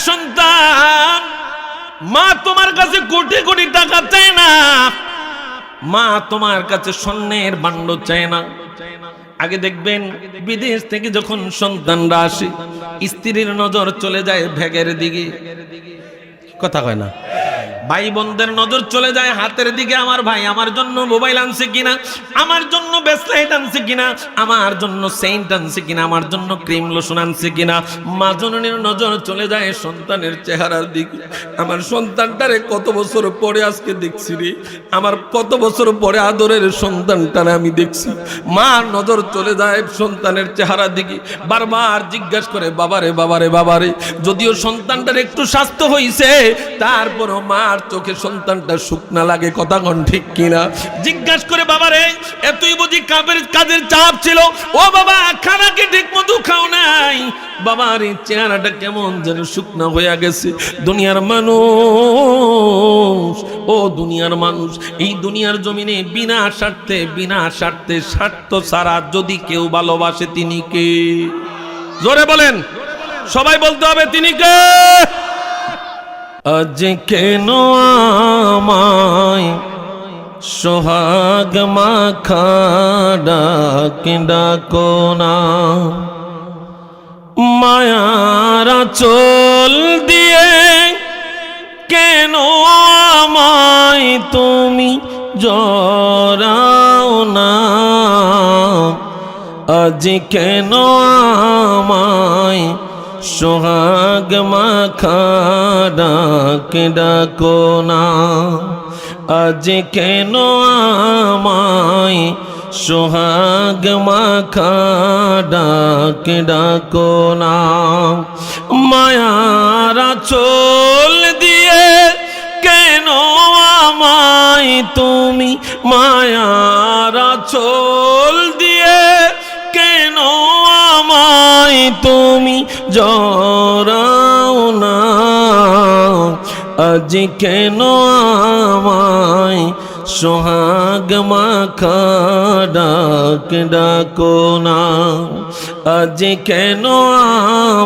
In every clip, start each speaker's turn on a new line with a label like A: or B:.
A: সন্তান, মা তোমার কাছে কোটি কোটি টাকা চায় না, মা তোমার কাছে স্বর্ণের ভাণ্ড চায় না। আগে দেখবেন বিদেশ থেকে যখন সন্তানরা আসে, স্ত্রীর নজর চলে যায় ব্যাগের দিকে, কথা কয় না, ভাই বোনদের নজর চলে যায় হাতের দিকে, আমার ভাই আমার জন্য মোবাইল আনছে কিনা, আমার জন্য ব্রেসলেট আনছে কিনা, আমার জন্য সেন্ট আনছে কিনা, আমার জন্য ক্রিম লোশন আনছে কিনা। মা জননীর নজর চলে যায় সন্তানের চেহারার দিকে, আমার সন্তানটারে কত বছর পরে আজকে দেখছি রে, আমার কত বছর পরে আদরের সন্তানটারে আমি দেখছি। মার নজর চলে যায় সন্তানের চেহারার দিকে, বারবার জিজ্ঞাসা করে বাবারে বাবারে বাবারে। যদিও সন্তানটার একটু স্বাস্থ্য হয়েছে, তারপরও মার চোখে সন্তানটা শুকনা লাগে, কথা কোন ঠিক কিনা। জিজ্ঞাসা করে বাবারে এতই বুঝি কাজের চাপ ছিল, ও বাবা খানা কি ঠিক মতো খাও নাই, বাবার এই চেহারাটা কেমন যেন শুকনা হয়ে গেছে। দুনিয়ার মানুষ, ও দুনিয়ার মানুষ, এই দুনিয়ার জমিনে বিনা স্বার্থে স্বার্থ ছাড়া যদি কেউ ভালোবাসে তিনি কে? জোরে বলেন, সবাই বলতে হবে তিনি কে? আজ কেন আমায় সোহাগ মাখা ডাক ডাকো না, মায়ার আঁচল দিয়ে কেন আমায় তুমি জড়াও না, আজ কেন আমায় সোহাগ মাখা ডাক ডাকো না, আজ কেন আমায় সোহাগ মাখা ডাক ডাকো না। মায়ার আঁচল দিয়ে কেন আমায় তুমি, মায়ার আঁচল দিয়ে কেন আমায় তুমি জড়াও না, আজ কেন আমায় সোহাগ মাখা ডাক ডাকো না, আজ কেন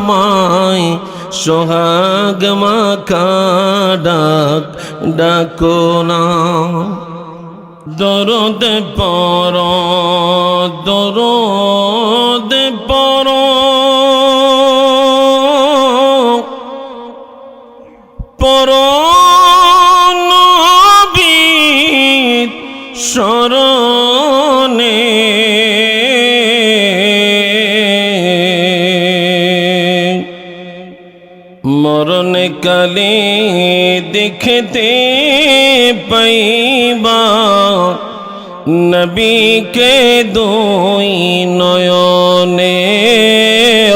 A: আমায় সোহাগ মাখা ডাক ডাকো না। দরদ পড়ো দরদ পড়ো পড়ো নবীর শরণে, মরণে কালে দেখতে পাইবা নবীকে দুই নয়নে।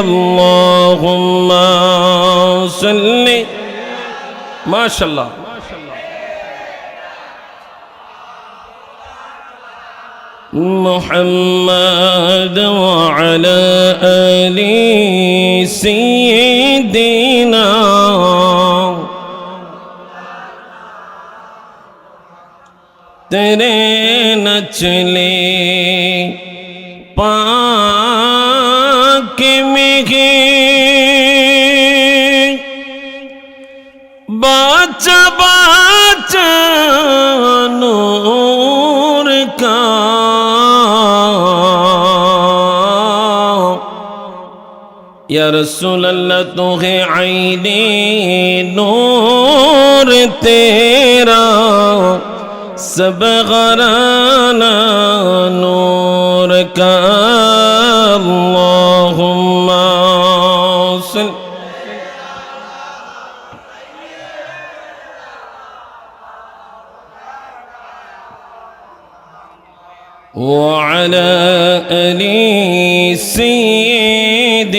A: আল্লাহুম্মা সাল্লি, মাশাআল্লাহ, মুহাম্মদ ওয়া আলা আলি সাইয়্যিদিনা। तेरे नचले पाक में बाचा बाचा नूर का, या रसूल अल्लाह तो है आईने नूर तेरा, सब घराना नूर का। अल्लाहुम्मा सल्ली व अला आलि सय्यिदिना।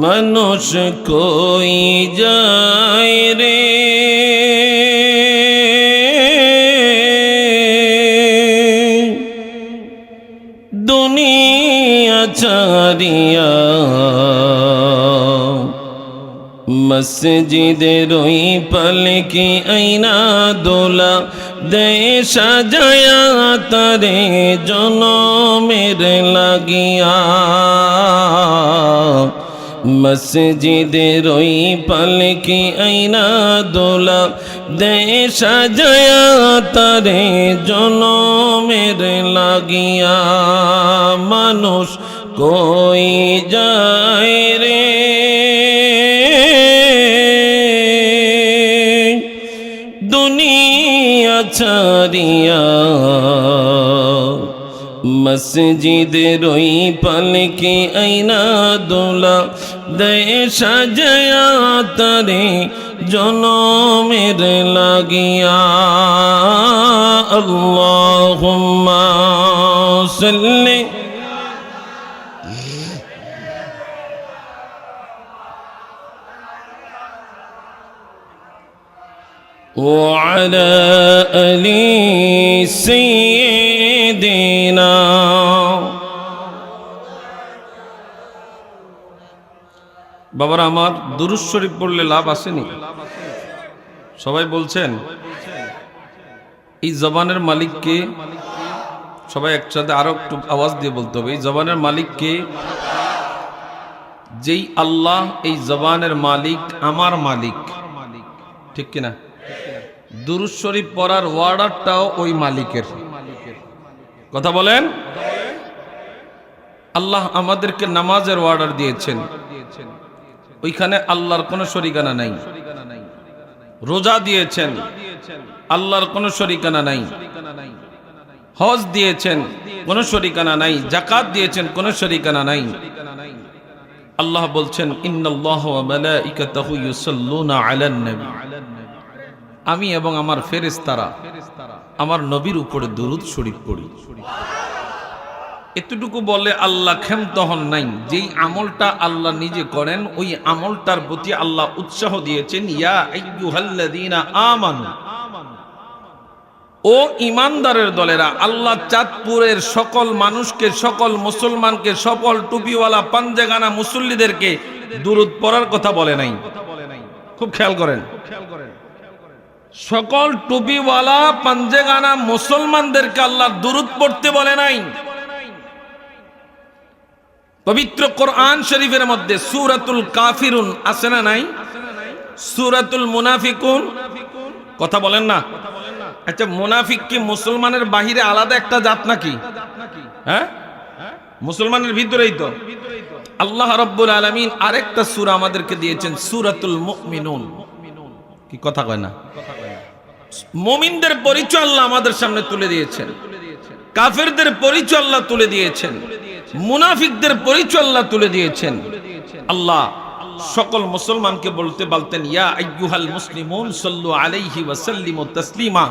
A: मनुष कोई जाए रे दुनिया चारिया, मस्जिद रोई पलकी ऐना दोला দে সাজায়া তারে জনমের লাগিয়া মসজিদের ওই পালকি আইনা দোলা দে সাজায়া তারে জনমের লাগিয়া মানুষ কই যায় রে দুনিয়া ছাড়িয়া মসজিদের ওই পালকি আইনা দোলা দে সাজায়া তারে জনমের লাগিয়া আল্লাহুম্মা সাল্লি وعلى آل سيدنا বাবারা আমার দুরূদ শরীফ পড়লে লাভ আসেনি? সবাই বলছেন এই জবানের মালিক কে? সবাই একসাথে আরো একটু আওয়াজ দিয়ে বলতে হবে, এই জবানের মালিক কে? যেই আল্লাহ এই জবানের মালিক, আমার মালিক, ঠিক কিনা? দুরূদ শরীফ পড়ার ওয়ার্ডারটাও ওই মালিকের। কথা বলেন। আল্লাহ আমাদেরকে নামাজের ওয়ার্ডার দিয়েছেন, ওইখানে আল্লাহর কোনো শরিকানা নাই। রোজা দিয়েছেন, আল্লাহর কোনো শরিকানা নাই। হজ দিয়েছেন, কোনো শরিকানা নাই। যাকাত দিয়েছেন, কোনো শরিকানা নাই। আল্লাহ বলছেন ইন্নাল্লাহ ওয়া মালাইকাতাহু ইউসাল্লুনা আলান নবী, আমি এবং আমার ফেরেশতারা আমার নবীর উপরে দরুদ শরীফ পড়ি। এতটুকু বলে আল্লাহ ক্ষান্ত হন নাই। যেই আমলটা আল্লাহ নিজে করেন ওই আমলটার প্রতি আল্লাহ উৎসাহ দিয়েছেন, ইয়া আইয়ুহাল্লাযীনা আমানু, ও ইমানদারের দলেরা। আল্লাহ চাঁদপুরের সকল মানুষকে, সকল মুসলমানকে, সকল টুপিওয়ালা পাঞ্জাগানা মুসল্লিদেরকে দুরুদ পড়ার কথা বলে নাই। খুব খেয়াল করেন, সকল টুপিওয়ালা পাঞ্জাগানা মুসলমানদেরকে আল্লাহ দুরুদ পড়তে বলে নাই। পবিত্র কোরআন শরীফের মধ্যে সূরাতুল কাফিরুন আছে না নাই? সূরাতুল মুনাফিকুন, কথা বলেন না। আচ্ছা, মুনাফিক কি মুসলমানের বাহিরে আলাদা একটা জাত নাকি? হ্যাঁ, মুসলমানের ভিতরেই তো। আল্লাহ রাব্বুল আলামিন আরেকটা সূরা আমাদেরকে দিয়েছেন, সূরাতুল মুমিনুন। কি কথা কয় না? মুমিনদের পরিচয় আল্লাহ আমাদের সামনে তুলে দিয়েছেন, কাফেরদের পরিচয় আল্লাহ তুলে দিয়েছেন, মুনাফিকদের পরিচয় আল্লাহ তুলে দিয়েছেন। আল্লাহ সকল মুসলমানকে বলতেন ইয়া আইয়ুহাল মুসলিমুন সাল্লু আলাইহি ওয়া সাল্লিমু তাসলিমা।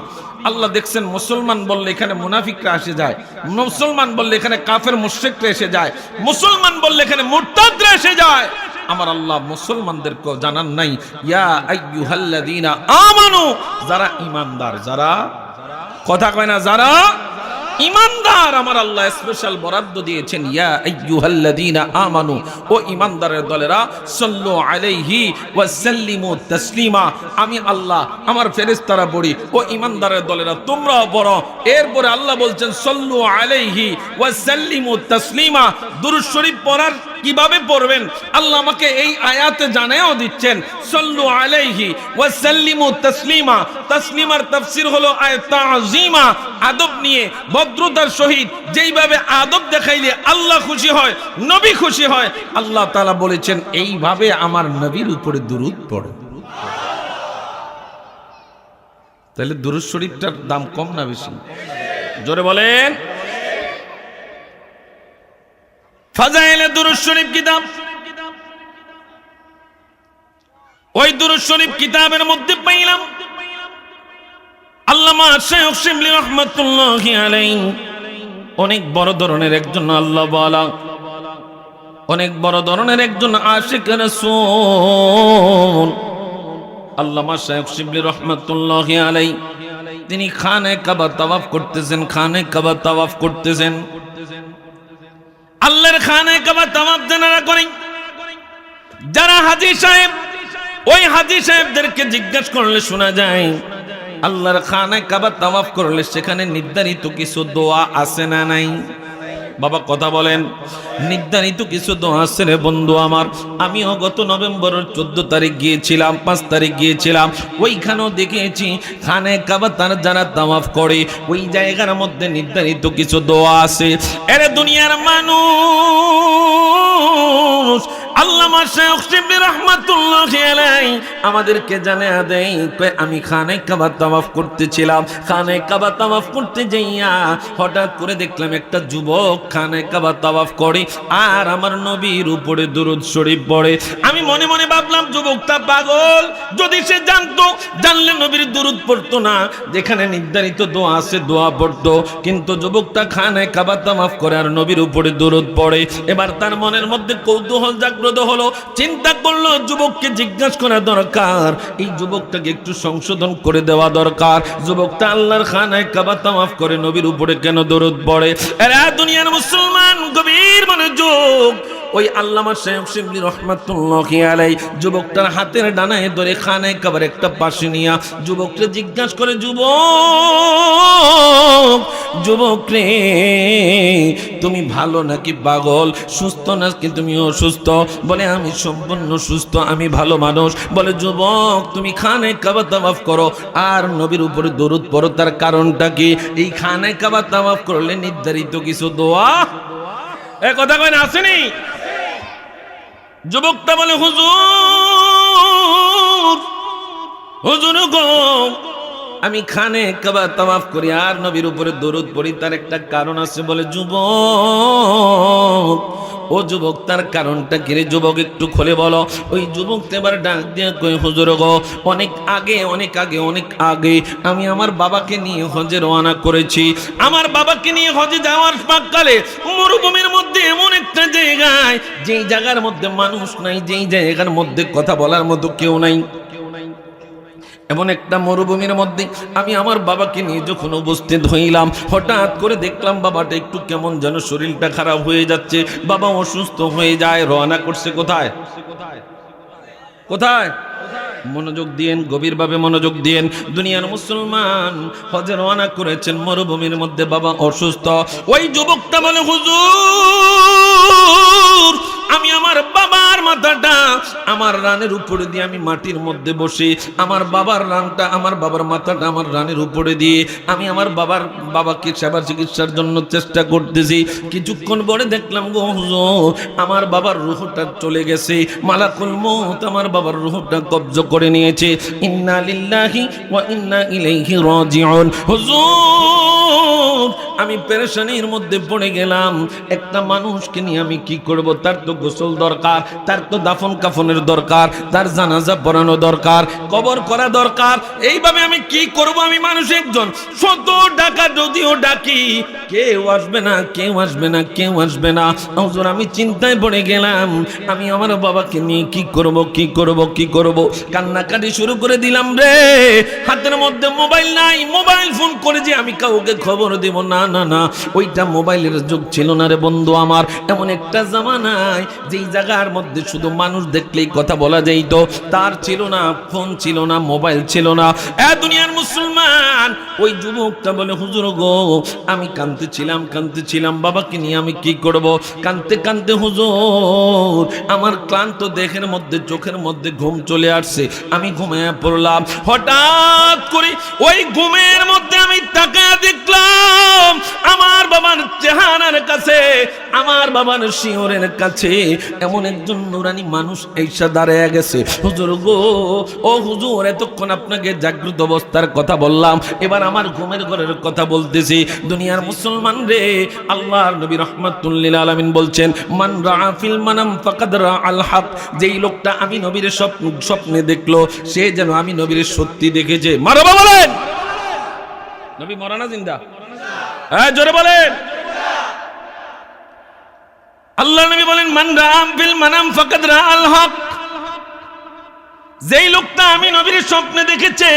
A: আল্লাহ দেখছেন মুসলমান বললে এখানে মুনাফিকরা এসে যায়, মুসলমান বললে এখানে কাফের মুশরিকরা এসে যায়, মুসলমান বললে এখানে মুরতাদরা এসে যায়। আমার আল্লাহ মুসলমানদেরকে জানান নাই ইয়া আইয়ুহাল্লাযীনা আমানু, যারা ঈমানদার, যারা, কথা কয় না, যারা ঈমানদার। আমার আল্লাহ স্পেশাল বরাদ্দ দিয়েছেন ইয়া আইয়ুহাল্লাযীনা আমানু, ও ঈমানদারের দলেরা, সাল্লু আলাইহি ওয়া সাল্লিমু তাসলিমা। আমি আল্লাহ আমার ফেরেশতারা পড়ি, ও ঈমানদারের দলেরা তোমরাও পড়ো। এরপরে আল্লাহ বলছেন সাল্লু আলাইহি ওয়া সাল্লিমু তাসলিমা। দুরূদ শরীফ পড়ার কিভাবে পড়বেন আল্লাহ আমাকে এই আয়াতে জানায়ও দিচ্ছেন, সাল্লু আলাইহি ওয়া সাল্লিমু তাসলিমা। তাসলিমার তাফসীর হলো তাযীমা, আদব নিয়ে, ভদ্রতার সহিত যেইভাবে আদব দেখাইলে আল্লাহ খুশি হয়, নবী খুশি হয়। আল্লাহ তাআলা বলেছেন এইভাবে আমার নবীর উপরে দুরূদ পড়ো। তাহলে দুরূদ শরীফটার দাম কম না বেশি? জোরে বলেন। ফাজাইলে দুরূদ শরীফ কিতাব, ওই দুরূদ শরীফ কিতাবের মধ্যে পাইলাম আল্লামা শায়খ শিবলি রাহমাতুল্লাহি আলাইহি অনেক বড় ধরনের একজন আল্লাহ ওয়ালা, অনেক বড় ধরনের একজন আশিক রাসূল। আল্লামা শায়খ শিবলি রাহমাতুল্লাহি আলাইহি তিনি খানে কাবা তাওয়াফ করতেছেন, খানে কাবা তাওয়াফ করতেছেন। আল্লাহর খানে কাবা তাওয়াফ যারা করেন, যারা হাজী সাহেব, ওই হাজী সাহেবদেরকে জিজ্ঞাসা করলে শোনা যায় আল্লাহর খানায় কাবা তাওয়াফ করলে সেখানে নির্ধারিত কিছু দোয়া আছে না নাই? বাবা কথা বলেন, নির্ধারিত কিছু দোয়া আছে রে বন্ধু আমার। আমিও গত নভেম্বরের 14 তারিখ গিয়েছিলাম, 5 তারিখ গিয়েছিলাম, ওইখানেও দেখেছি খানায় কাবা তার যারা তাওয়াফ করে ওই জায়গার মধ্যে নির্ধারিত কিছু দোয়া আছে। এরে দুনিয়ার মানুষ, আল্লামা শায়খ শিবলি রাহমাতুল্লাহি আলাইহি আমাদেরকে জানিয়ে দেয়, আমি খানায় কাবা তাওয়াফ করতেছিলাম, খানায় কাবা তাওয়াফ করতে যাইয়া হঠাৎ করে দেখলাম একটা যুবক খানায় কাবা তাওয়াফ করে আর আমার নবীর উপরে দুরূদ শরীফ পড়ে। আমি মনে মনে ভাবলাম যুবকটা পাগল, যদি সে জানতো, জানলে নবীর দুরূদ পড়তো না, যেখানে নির্ধারিত দোয়া আছে দোয়া পড়তো। কিন্তু যুবকটা খানায় কাবা তাওয়াফ করে আর নবীর উপরে দুরূদ পড়ে। এবার তার মনের মধ্যে কৌতূহল জাগ্রত হলো, চিন্তা করলো যুবককে জিজ্ঞাসা করা দরকার, এই যুবকটাকে একটু সংশোধন করে দেওয়া দরকার। যুবকটা আল্লাহর খানায় কাবা তাওয়াফ করে নবীর উপরে কেন দরুদ পড়ে? এরা দুনিয়ার মুসলমান, গভীর মনোযোগ। ওই আল্লামা শায়খ শিবলি রাহমাতুল্লাহি আলাইহি যুবকটার হাতের ডানায় ধরে খানায় কাবার একটা পাশে নিয়া যুবককে জিজ্ঞাসা করে, যুবক রে, তুমি ভালো নাকি পাগল, সুস্থ নাকি তুমি অসুস্থ? বলে আমি সম্পূর্ণ সুস্থ, আমি ভালো মানুষ। বলে যুবক, তুমি খানায় কাবা তাওয়াফ করো আর নবীর উপরে দরুদ পড়ো, তার কারণটা কি? এই খানায় কাবা তাওয়াফ করলে নির্ধারিত কিছু দোয়া এ কথা কয় না, আসেনি? যুবকটা বলে, হুজুর গো, আমি খানায় কাবা তাওয়াফ করি আর নবীর উপরে দরুদ পড়ি, তার একটা কারণ আছে। বলে যুবক, ও যুবক, তার কারণটা কি রে? যুবক একটু খুলে বলো। ওই যুবক এবার ডাক দিয়ে কই, হুজুর গো, অনেক আগে আমি আমার বাবাকে নিয়ে হজে রওনা করেছি। আমার বাবাকে নিয়ে হজে যাওয়ার প্রাক্কালে মরুভূমির মধ্যে এমন একটা জায়গায়, যেই জায়গার মধ্যে মানুষ নাই, যেই জায়গার মধ্যে কথা বলার মতো কেউ নাই, এমন একটা মরুভূমির মধ্যে আমি আমার বাবাকে নিয়ে যখন উপস্থিত হইলাম, হঠাৎ করে দেখলাম বাবাটা একটু কেমন যেন শরীরটা খারাপ হয়ে যাচ্ছে, বাবা অসুস্থ হয়ে যায়। রওনা করছে কোথায়? কোথায়? মনোযোগ দিয়েন, গভীরভাবে মনোযোগ দিয়েন। দুনিয়ার মুসলমান, হজে রওনা করেছেন মরুভূমির মধ্যে, বাবা অসুস্থ। ওই যুবকটা বলে, হুজুর, আমি আমার বাবার মাথাটা আমার রানের উপরে দিয়ে আমি মাটির মধ্যে বসে আমার বাবার রানটা, আমার বাবার মাথাটা আমার রানের উপরে দিয়ে আমি আমার বাবাকে সেবা চিকিৎসার জন্য চেষ্টা করতেছি। কিছুক্ষণ পরে দেখলাম গো হুজুর, আমার বাবার রূহটা চলে গেছে, মালাকুল মউত আমার বাবার রূহটা কবজ করে নিয়েছে। ইন্না লিল্লাহি ওয়া ইন্না ইলাইহি রাজিউন। হুজুর, আমি পেরেশানির মধ্যে পড়ে গেলাম। একটা মানুষকে নিয়ে আমি কি করব? তার তো গোসল দরকার, তার তো দাফন কাফনের দরকার, তার জানাজা পড়ানো দরকার, কবর করা দরকার। এইভাবে আমি কি করব? আমি মানুষ একজন, শত ডাকা যদিও ডাকি কেউ আসবে না, কেউ আসবে না, কেউ আসবে না। হুজুর, আমি চিন্তায় পড়ে গেলাম, আমি আমার বাবাকে নিয়ে কি করব, কি করব, কি করব? কান্নাকাটি শুরু করে দিলাম রে। হাতের মধ্যে মোবাইল নাই, মোবাইল ফোন করে যে আমি কাউকে খবর দেব না, না না, ওইটা মোবাইলের যুগ ছিল না রে বন্ধু আমার। এমন একটা জামানায় যেই জায়গার মধ্যে শুধু মানুষ দেখলেই কথা বলা যাইত, তার ছিল না, ফোন ছিল না, মোবাইল ছিল না। এ দুনিয়ার মুসলমান, ওই যুবকটা বলে, হুজুর গো, আমি কাঁদতেছিলাম বাবাকে নিয়ে আমি কি করব? কাঁদতে কাঁদতে হুজুর আমার ক্লান্ত দেহের মধ্যে, চোখের মধ্যে ঘুম চলে আসছে। আমি ঘুমিয়ে পড়লাম। হঠাৎ করে ওই ঘুমের মধ্যে আমি তাকায়া দেখলাম আমার বাবার চেহারার কাছে, আমার বাবার শিয়রের কাছে এমন একজন নুরানি মানুষ এসে দাঁড়িয়ে গেছে। হুজুর গো, ও হুজুর, এতক্ষণ আপনাকে জাগ্রত অবস্থার কথা বললাম, এবার আমার ঘুমের ঘরের কথা বলতেছি। দুনিয়ার মুসলমান রে, আল্লাহর নবী রাহমাতুল লিল আলামিন বলছেন, মান রাআ ফিল মানাম ফাকাদ রাআল হক। যেই লোকটা আমি নবীর স্বপ্নে দেখলো, সে যেন আমি নবীর সত্যি দেখেছে। মারবা বলেন, নবী মরা না জিন্দা? হ্যাঁ, জোরে বলেন। আল্লাহ নবী বলেন, মান রাআ ফিল মানাম ফাকাদ রাআল হক। যেই লোকটা আমি নবীর স্বপ্নে দেখেছে,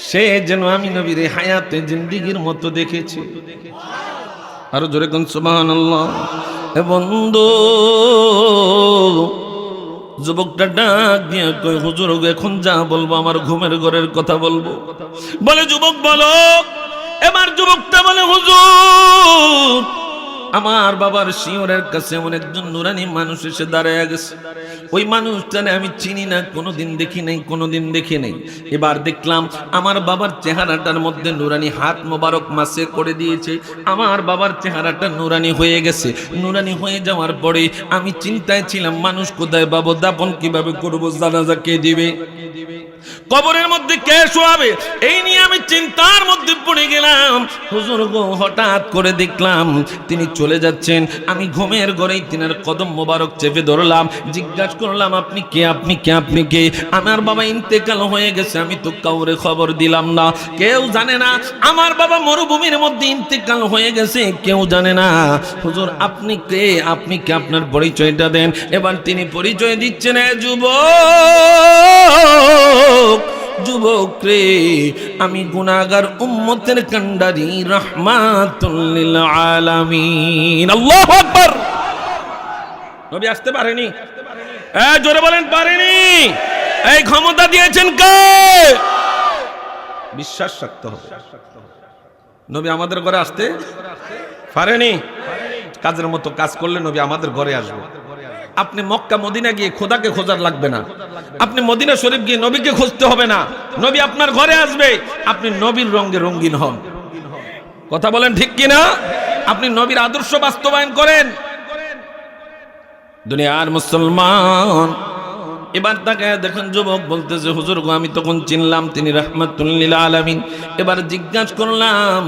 A: সে যেন আমি নবীর হায়াতে জিন্দেগির মতো দেখেছে। আরো জোরে কোন সুবহানাল্লাহ। এ বন্ধু, যুবকটা ডাক দিয়ে কই হুজুর এখন যা বলবো আমার ঘুমের ঘরের কথা বলবো। বলে যুবক বলো। এবার যুবকটা বলে হুজুর আমার বাবার শিয়রের কাছে এমন একজন নুরানি মানুষ এসে দাঁড়ায় গেছে। ওই মানুষটারে আমি চিনি না, কোনোদিন দেখি নাই, কোনোদিন দেখি নাই। এবার দেখলাম আমার বাবার চেহারাটার মধ্যে নুরানি হাত মোবারক মাসে করে দিয়েছে। আমার বাবার চেহারাটা নুরানি হয়ে গেছে। নুরানি হয়ে যাওয়ার পরে আমি চিন্তায় ছিলাম মানুষ কোথায় পাবো, দাফন কিভাবে করবো, জানাজা কে দিবে, কবরের মধ্যে কে শোয়াবে, এই নিয়ে আমি চিন্তার মধ্যে পড়ে গেলাম। হুজুর গো হঠাৎ করে দেখলাম তিনি চলে যাচ্ছেন। আমি ঘুমের ঘরেই তিনার কদম মোবারক চেপে ধরলাম, জিজ্ঞাসা করলাম আপনি কে, আপনি কে, আপনি কে? আমার বাবা ইন্তেকাল হয়ে গেছে, আমি তো কাউরে খবর দিলাম না, কেউ জানে না আমার বাবা মরুভূমির মধ্যে ইন্তেকাল হয়ে গেছে, কেউ জানে না। হুজুর আপনি কে, আপনি কে, আপনার পরিচয়টা দেন। এবার তিনি পরিচয় দিচ্ছেন, যুবক রে আমি গুনাহগার উম্মতের কান্ডারি রাহমাতুল লিল আলামিন। আল্লাহু আকবার। নবী আসতে পারেনি, জোরে বলেন পারেনি। এই ক্ষমতা দিয়েছেন কে? বিশ্বাস রাখতে হবে। নবী আমাদের ঘরে আসতে পারেনি, কাজের মতো কাজ করলে নবী আমাদের ঘরে আসবে। আপনি মক্কা মদিনা গিয়ে খোদাকে খোঁজার লাগবে না, আপনি মদিনা শরীফ গিয়ে নবীকে খুঁজতে হবে না, নবী আপনার ঘরে আসবে। আপনি নবীর রঙে রঙিন হন। কথা বলেন ঠিক কিনা? আপনি নবীর আদর্শ বাস্তবায়ন করেন। দুনিয়ার মুসলমান এবার তাকে দেখেন যুবক বলতেছে হুজুর গো আমি তখন চিনলাম তিনি রাহমাতুল লিল আলামিন। এবার জিজ্ঞাসা করলাম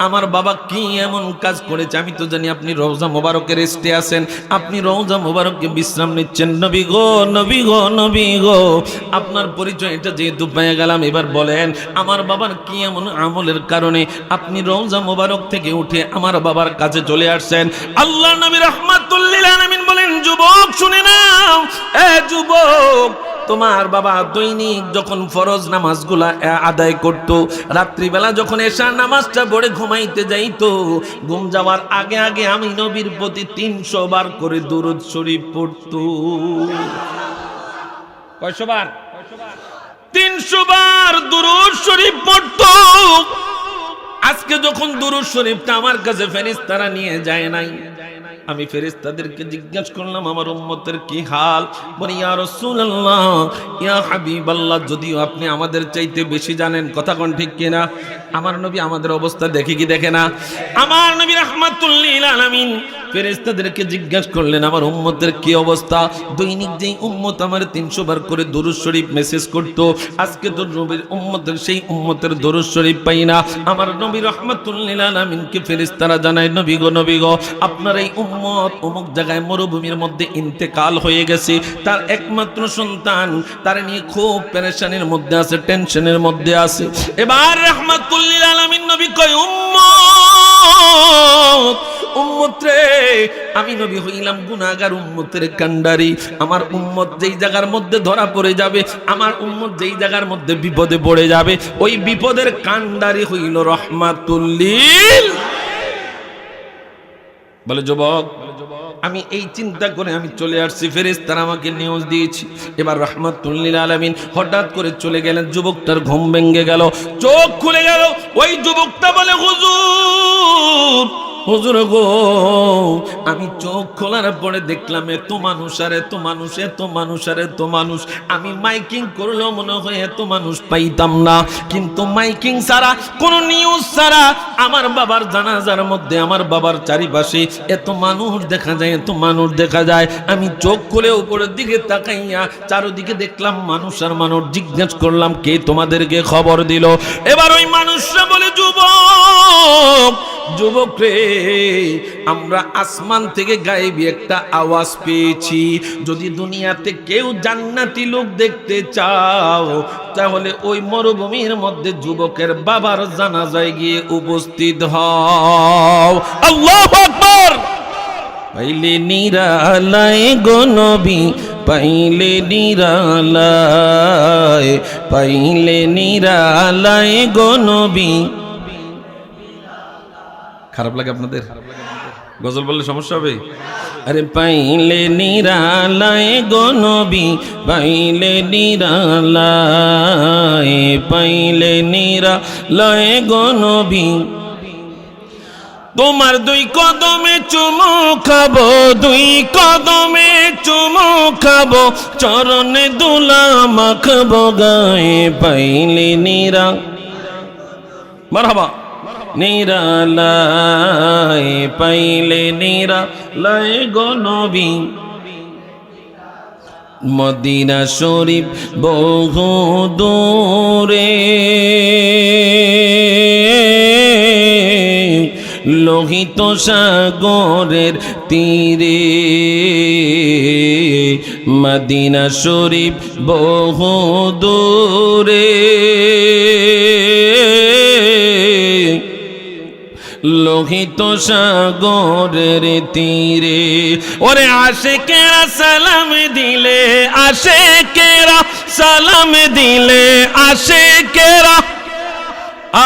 A: আমার বাবা কি এমন কাজ করেছে? আমি তো জানি আপনি রওজা মোবারকের রেস্টে আছেন, আপনি রওজা মোবারকে বিশ্রাম নিচ্ছেন। নবী গো, নবী গো, নবী গো, আপনার পরিচয় এটা যেহেতু পেয়ে গেলাম, এবার বলেন আমার বাবার কি এমন আমলের কারণে আপনি রওজা মোবারক থেকে উঠে আমার বাবার কাছে চলে আসছেন? আল্লাহ নবী রাহমাতুল লিল আলামিন বলেন যুবক শুনে নাও, যুবক তোমার বাবা দৈনিক যখন ফরজ নামাজগুলা আদায় করত, রাত্রিবেলা যখন এশার নামাজটা পড়ে ঘুমাইতে যাইতো, ঘুম যাওয়ার আগে আগে আমি নবীর প্রতি 300 বার করে দুরূদ শরীফ পড়তো। কয়শো বার? 300 বার দুরূদ শরীফ পড়তো। আজকে যখন দুরূদ শরীফটা আমার কাছে ফেরেশতারা নিয়ে যায় নাই, আমি ফেরেশতাদেরকে জিজ্ঞাসা করলাম আমার উম্মতের কি হাল? বলি ইয়া রাসূলুল্লাহ, ইয়া হাবিবাল্লাহ, যদিও আপনি আমাদের চাইতে বেশি জানেন, কথা কোন ঠিক কিনা? আমার নবী আমাদের অবস্থা দেখে কি দেখে না? আমার নবী রাহমাতুল লিল আলামিন ফেরেশতাদেরকে জিজ্ঞাসা করলেন আমার উম্মতের কি অবস্থা? দৈনিক যেই উম্মত আমার 300 বার করে দরুদ শরীফ মেসেজ করত, আজকে তো নবীর উম্মতের সেই উম্মতের দরুদ শরীফ পাই না। আমার নবী রাহমাতুল লিল আলামিনকে ফেরেশতারা জানায় নবী গো আপনার এই উম্মত অমুক জায়গায় মরুভূমির মধ্যে ইন্তেকাল হয়ে গেছে, তার একমাত্র সন্তান তার নিয়ে খুব পেরেশানির মধ্যে আছে, টেনশনের মধ্যে আছে। এবার রাহমাতুল লিল আলামিন নবী কয় উম্মত রে, আমি নবী হইলাম গুনাহগার উম্মতের কান্ডারি। আমার উম্মত যেই জায়গার মধ্যে ধরা পড়ে যাবে, আমার উম্মত যেই জায়গার মধ্যে বিপদে পড়ে যাবে, ওই বিপদের কান্ডারি হইল রাহমাতুল লিল। বলে যুবক আমি এই চিন্তা করে আমি চলে আসছি, ফেরেশতারা আমাকে নিউজ দিয়েছি। এবার রাহমাতুল লিল আলামিন হঠাৎ করে চলে গেলেন, যুবকটার ঘুম ভেঙে গেল, চোখ খুলে গেল। ওই যুবকটা বলে হুজুর গো আমি চোখ খোলার পরে দেখলাম এত মানুষ আর এত মানুষ, এত মানুষ আর এত মানুষ। আমি মাইকিং করলেও মনে হয় এত মানুষ পাইতাম না, কিন্তু মাইকিং ছাড়া কোনো নিউজ ছাড়া আমার বাবার জানাজার মধ্যে আমার বাবার চারিপাশে এত মানুষ দেখা যায়, এত মানুষ দেখা যায়। আমি চোখ খুলে উপরের দিকে তাকাইয়া চারদিকে দেখলাম মানুষ আর মানুষ। জিজ্ঞেস করলাম কে তোমাদেরকে খবর দিল? এবার ওই মানুষরা বলে যুবক রে আমরা আসমান থেকে গায়েবী একটা আওয়াজ পেয়েছি, যদি দুনিয়াতে কেউ জান্নাতি লোক দেখতে চাও তাহলে ওই মরুভূমির মধ্যে যুবকের বাবার জানাজায় গিয়ে উপস্থিত হও। আল্লাহু আকবার। পাইলে নিরালায় গো নবী, পাইলে নিরালায়, পাইলে নিরালায় গো নবী। খারাপ লাগে আপনাদের? গজল বললে সমস্যা হবে? আরে পাইলে নিরালায় গো নবী, পাইলে নিরালায়, পাইলে নিরালায় গো নবী। তোমার দুই কদমে চুমু খাবো, দুই কদমে চুমু খাবো, চরণে দুলা মাখবো গায়ে, পাইলে নিরা মারহাবা নিরালায়, পাইলে নিরালায় গো নবী। মদিনা শরীফ বহু দূরে, লোহিত সাগরের তীরে, মদিনা শরীফ বহু দূরে, লোহিত সাগরের তীরে। ওরে আশিকেরা সালাম দিলে, আশিকেরা সালাম দিলে, আশিকেরা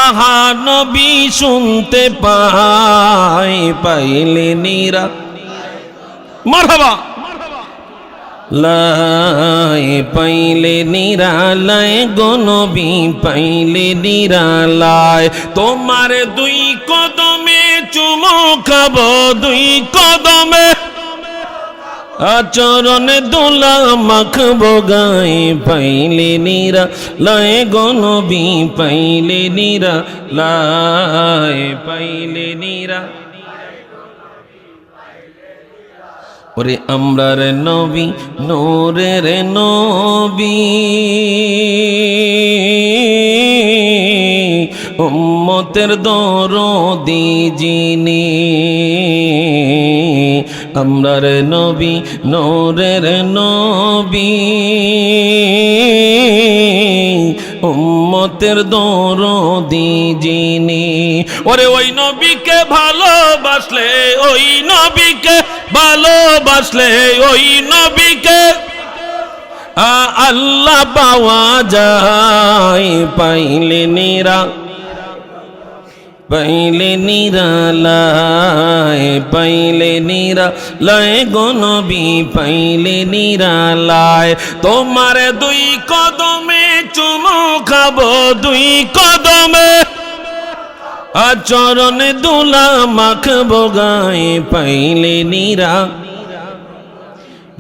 A: আহা নবী শুনতে পায়, পাইলে নিরা মারহাবা লাই, পাইলে নিরালায় গো নবী, পাইলে নিরালায়। তোমার দুই কদমে চুমু খাবো, দুই কদমে আচরণে দোলা মাখবো গায়ে, পাইলে নিরালায় গো নবী, পাইলে নিরালায়, পাইলে নিরা। ওরে আমরার নবী নূরের নবী, উম্মতের দরদি যিনি, আমরার নবী নূরের নবী, উম্মতের দরদি যিনি। ওরে ওই নবীকে ভালোবাসলে, ওই নবীকে ভালোবাসলে, ওই নবীকে আল্লাহ পাওয়া যায়, পাইলে নিরা, পাইলে নিরালায়, পাইলে নিরালায় গো নবী, পাইলে নিরালায়। তোমার দুই কদমে চুমু খাবো, দুই কদমে আচরণে দুলা মাখবো গায়ে, পাইলে নিরা,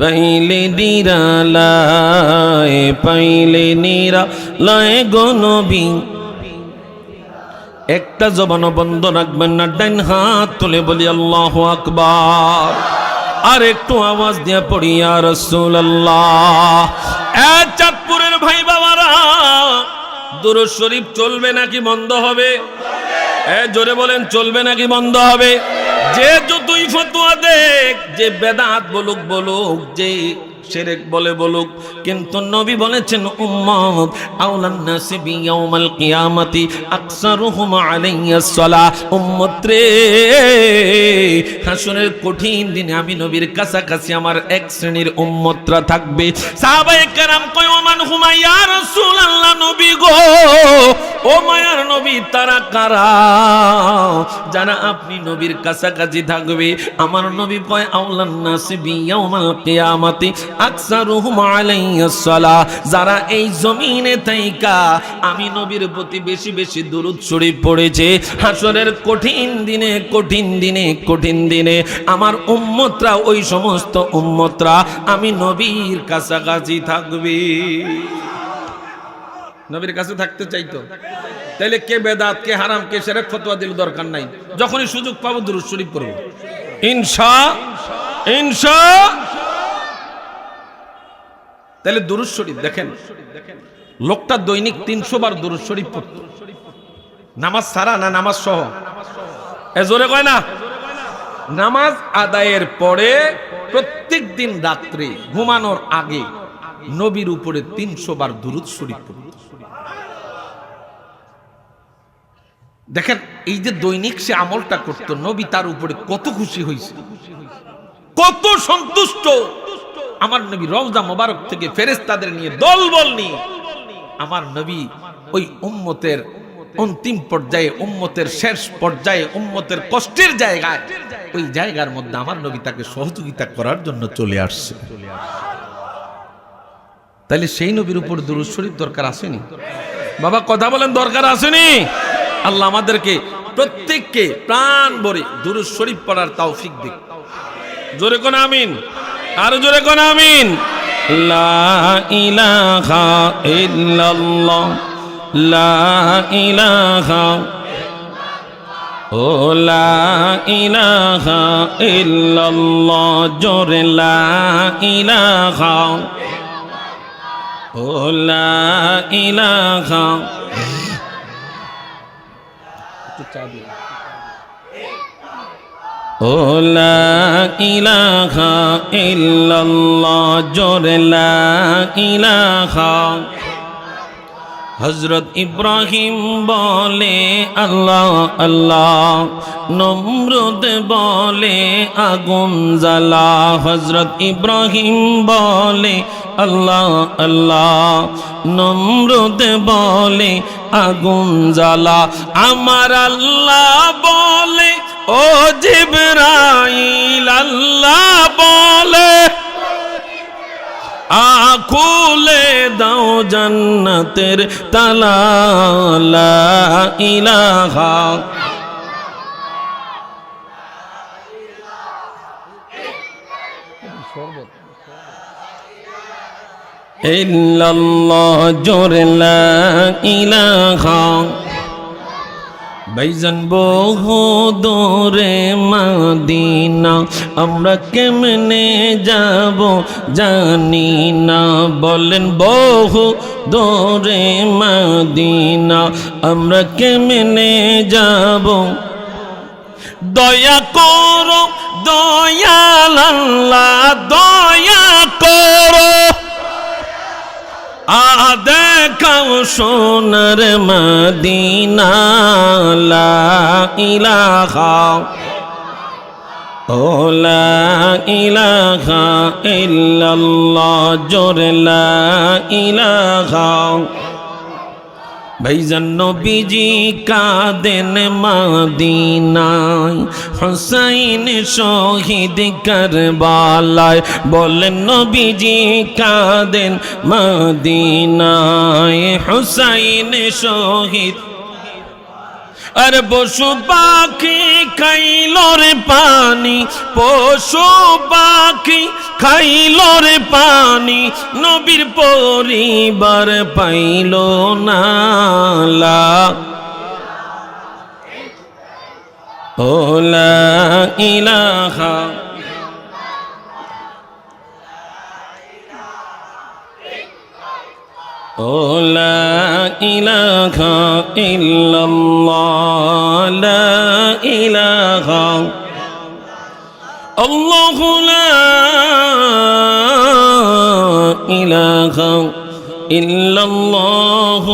A: পাইলে নিরালায়, পাইলে নিরালায় গো নবী। একটা জবানও বন্ধ রাখবেন না, ডাইন হাত তুলে বলি আল্লাহু আকবার, আর একটু আওয়াজ দিয়ে পড়ি ইয়া রাসূলুল্লাহ। চাঁদপুরের ভাই বাবারা, দুরূদ শরীফ চলবে নাকি বন্ধ হবে? জোরে বলেন, চলবে নাকি বন্ধ হবে? যে যতই ফতোয়া দেখ, যে বেদাত বলুক বলুক, যে শিরক বলে বলুক, কিন্তু নবী বলেছেন উম্মত আউলান নাসি বিয়াউমাল কিয়ামতি আকসারুহুম আলাইহিস সালাহ। উম্মত রে, হাসরের কঠিন দিনে আমি নবীর কাছাকাছি আমার এক শ্রেণীর উম্মতরা থাকবে। সাহাবায়ে কেরাম কয় ওমান হুমা ইয়া রাসূলুল্লাহ, নবী গো, ও মায়ার নবী, তারা কারা যারা আপনি নবীর কাছাকাছি থাকবে? আমার নবী কয় আউলান নাসি বিয়াউমাল কিয়ামতি আকসারুহুম আলাইহিস সালাহ, যারা এই জমিনে থাইকা আমি নবীর প্রতি বেশি বেশি দুরূদ শরীফ পড়েছে, হাসরের কঠিন দিনে, কঠিন দিনে, কঠিন দিনে আমার উম্মতরা, ওই সমস্ত উম্মতরা আমি নবীর কাছাকাছি থাকবে। নবীর কাছে থাকতে চাইতো, তাইলে কে বেদাত, কে হারাম, কে শিরক ফতোয়া দিল দরকার নাই। যখনই সুযোগ পাবো দুরূদ শরীফ পড়ব ইনশাআল্লাহ। তাহলে দুরূদ শরীফ দেখেন, লোকটা দৈনিক 300 বার দুরূদ শরীফ পড়তো, নামাজ ছাড়া না নামাজ সহ? জোরে কয় না? নামাজ আদায়ের পরে প্রত্যেক দিন রাত্রে ঘুমানোর আগে নবীর উপরে 300 বার দুরূদ শরীফ পড়তো। দেখেন, এই যে দৈনিক সে আমলটা করতো, নবী তার উপরে কত খুশি হয়েছে, কত সন্তুষ্ট। আমার নবী রওজা মোবারক থেকে ফেরেশতাদের নিয়ে দলবল নিয়ে আমার নবী ওই উম্মতের অন্তিম পর্যায়ে উম্মতের শেষ পর্যায়ে উম্মতের কষ্টের জায়গায়, ওই জায়গার মধ্যে আমার নবী তাকে সহযোগিতা করার জন্য চলে আসছে। তাইলে সেই নবীর উপর দুরূদ শরীফ দরকার আসেনি? বাবা কথা বলেন, দরকার আসেনি? আল্লাহ আমাদেরকে প্রত্যেককে প্রাণ ভরে দুরূদ শরীফ পড়ার তৌফিক দিক। জোরে কোন আমিন, আরো জোরে কোন আমিন। লা ইলাহা ইল্লাল্লাহ, লা ইলাহা, ও লা ইলাহা ইল্লাল্লাহ, জোরে লা ইলাহা, ও লা ইলাহা। ও লা ইলাহা ইল্লাল্লাহ, জোরে লা ইলাহা। হযরত ইব্রাহিম বলে আল্লাহ আল্লাহ, নমরুদ বলে আগুন জ্বালা। হযরত ইব্রাহিম বলে আল্লাহ আল্লাহ, নমরুদ বলে আগুন জ্বালা। আমার আল্লাহ বলে ও জিবরাইল, আল্লাহ বলে খুলে দাও জান্নাতের তালা। লা ইলাহা ইল্লাল্লাহ, জোরে লা ইলাহা। ভাইজান বহু দূরে মদিনা, আমরা কেমনে যাব জানি না। বলেন বহু দূরে মদিনা, আমরা কেমনে যাব। দয়া করো দয়াল আল্লাহ, দয়া করো দেখাও সোনার মদিনা। লা ইলাহা, ও লা ইলাহা ইল্লাল্লাহ, জোরে লা ইলাহা। ভাইজান নবীজি কাঁদেন মদিনায়, হুসাইন শহীদ কারবালায়। বলেন নবীজি কাঁদেন মদিনায়, হুসাইন শহীদ। আর পশু পাখি খাইল রে পানি, পশু পাখি খাইল রে পানি, নবীর পরিবার পাইল না। লা ও লা ইলাহা ও লা ইলাহা ইল্লাল্লাহ, লা ইলাহা আল্লাহু, লা ইলাহা ইল্লাল্লাহ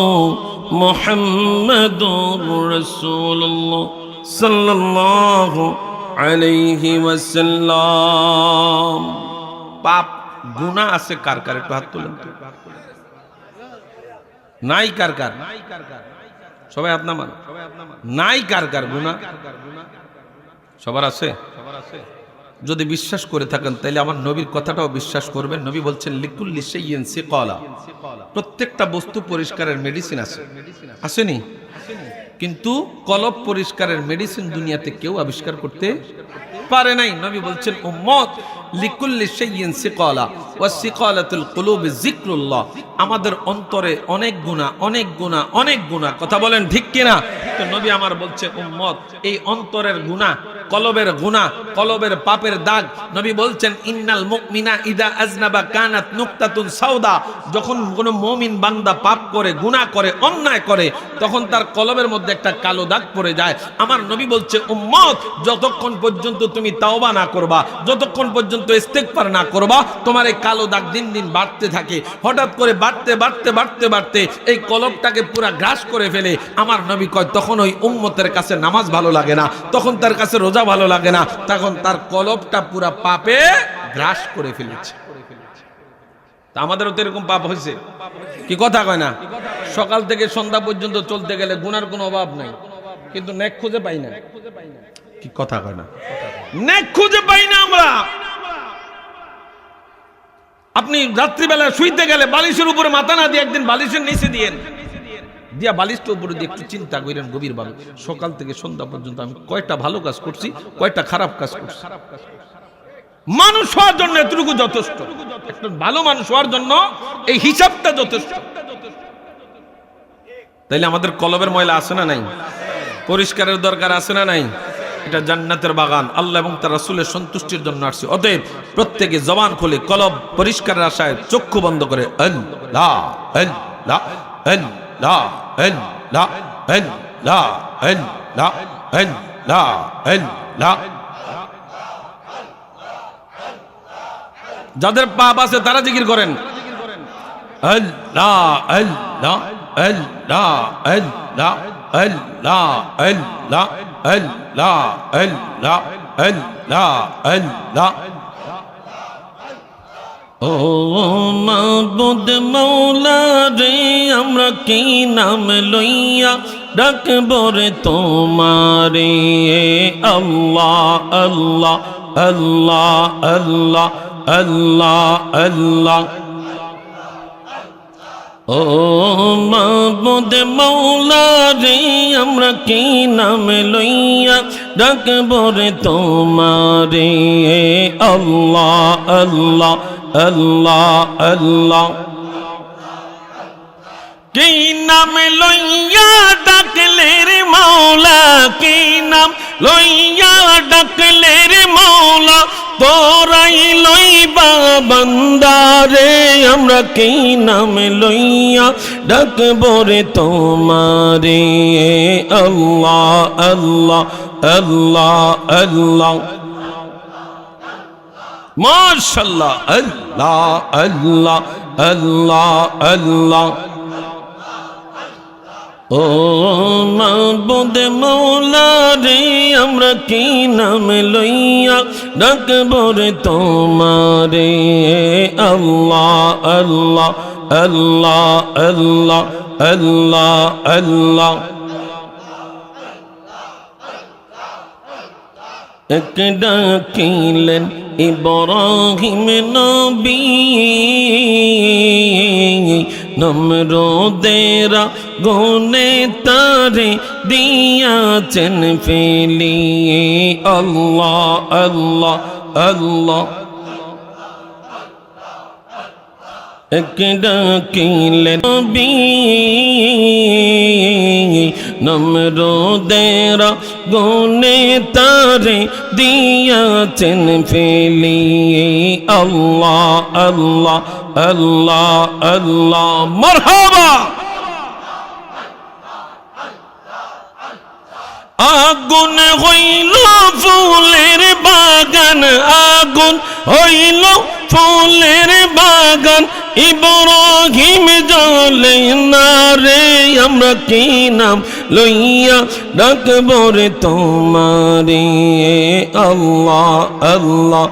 A: মুহাম্মাদুর রাসূলুল্লাহ সাল্লাল্লাহু আলাইহি ওয়াসাল্লাম। পাপ গুনাহ আছে কার কার? একটু হাত তুলেন। নাই কার কার? সবাই হাত নামান। নাই কার কার গুনাহ? সবার আছে। যদি বিশ্বাস করে থাকেন তাহলে আমার নবীর কথাটাও বিশ্বাস করবেন। নবী বলছেন লিকুল্লি শাইইন সিকালা, প্রত্যেকটা বস্তু পরিষ্কারের মেডিসিন আছে। আসেনি? কিন্তু কলব পরিষ্কারের মেডিসিন দুনিয়াতে কেউ আবিষ্কার করতে পারে নাই। নবী বলছেন উম্মত লিকুল্লি শাইইন সিকালা ওয়া সিকালাতুল কুলুবি যিকরুল্লাহ। আমাদের অন্তরে অনেক গুনাহ, অনেক গুনাহ, অনেক গুনাহ। কথা বলেন ঠিক কিনা? তো নবী আমার বলছে উম্মত, এই অন্তরের গুনাহ, কলবের গুনাহ, কলবের পাপের দাগ। নবী বলছেন ইন্নাল মুমিনা ইদা আজনাবা কানাত নুকতাতুন সাউদা। যখন কোন মুমিন বান্দা পাপ করে, গুনাহ করে, অন্যায় করে, তখন তার কলবের মধ্যে একটা কালো দাগ পড়ে যায়। আমার নবী বলছে উম্মত, যতক্ষণ পর্যন্ত তুমি তাওবা না করবা, যতক্ষণ পর্যন্ত ইস্তেগফার না করবা, তোমার এই কালো দাগ দিন দিন বাড়তে থাকে। হঠাৎ করে বাড়তে বাড়তে বাড়তে বাড়তে এই কলবটাকে পুরা গ্রাস করে ফেলে। আমার নবী কয় তখন ওই উম্মতের কাছে নামাজ ভালো লাগে না, তখন তার কাছে রোজা ভালো লাগে না, তখন তার কলবটা পুরা পাপে গ্রাস করে ফেলেছে। আমাদেরও তো এরকম পাপ হয়েছে, কি কথা কয় না? সকাল থেকে সন্ধ্যা পর্যন্ত চলতে গেলে গুনার কোনো অভাব নাই, কিন্তু নেক খুঁজে পাই না। কি কথা কয় না, নেক খুঁজে পাই না আমরা। আপনি রাত্রিবেলা শুইতে গেলে বালিশের উপরে মাথা না দিয়ে একদিন বালিশের নিচে দিয়েন, দিয়া বালিশটা উপরে দিয়ে একটু চিন্তা করেন গভীরভাবে, সকাল থেকে সন্ধ্যা পর্যন্ত আমি কয়টা ভালো কাজ করছি, কয়টা খারাপ কাজ করছি। মানুষ হওয়ার জন্য এতটুকু যথেষ্ট, একটা ভালো মানুষ হওয়ার জন্য এই হিসাবটা যথেষ্ট। তাইলে আমাদের কলবের ময়লা আছে না নাই, পরিষ্কারের দরকার আছে না নাই? এটা জান্নাতের বাগান, আল্লাহ এবং তার রাসূলের সন্তুষ্টির জন্য আসছে। অতএব প্রত্যেকে জবান খুলে কলব পরিষ্কারের আশায় চক্ষু বন্ধ করে আল্লাহ আল্লাহ আল্লাহ আল্লাহ আল্লাহ আল্লাহ আল্লাহ আল্লাহ। যাদের পাপ আছে তারা জিকির করেন আল্লাহ আল্লাহ আল্লাহ আল্লাহ আল্লাহ আল্লাহ আল্লাহ আল্লাহ আল্লাহ আল্লাহ। ও মাবুদ মৌলা রে, আমরা কি নাম লইয়া ডাকব রে তোমারে? আল্লাহ আল্লাহ আল্লাহ আল্লাহ আল্লাহ আল্লাহ। ও মাবুদ মৌলা রে, আমরা কি নাম লইয়া ডাকব রে তোমারে? আল্লাহ আল্লাহ আল্লাহ আল্লাহ। কি নাম লইয়া ডাকলে রে মৌলা, কি নাম লইয়া ডাকলে রে মৌলা, তোরাই লইবা বান্দারে। আমরা কি নাম লইয়া ডাকব রে তোমারে? আল্লাহ আল্লাহ আল্লাহ আল্লাহ। মাশাআল্লাহ আল্লাহ আল্লাহ আল্লাহ আল্লাহ। ও মাবুদ মৌলা রে, আমরা কি নাম লইয়া ডাকব রে তোমারে? আল্লাহ আল্লাহ আল্লাহ আল্লাহ আল্লাহ আল্লাহ। এক ডাকিলেন ইব্রাহিম নবী, নমরুদের গুনে তারে দিয়াছেন ফেলি। আল্লাহ আল্লাহ আল্লাহ। এক ডাকিলেন নবী, নমরুদের গুনে তারে দিয়াছেন ফেলি। আল্লাহ আল্লাহ আল্লাহ আল্লাহ। মারহাবা। আগুন হইল ফুলের বাগান, আগুন হইল ফুলের বাগান, ইব্রাহিম জ্বলে না রে। আমরা কি নাম লইয়া ডাকব রে তোমারে? আল্লাহ আল্লাহ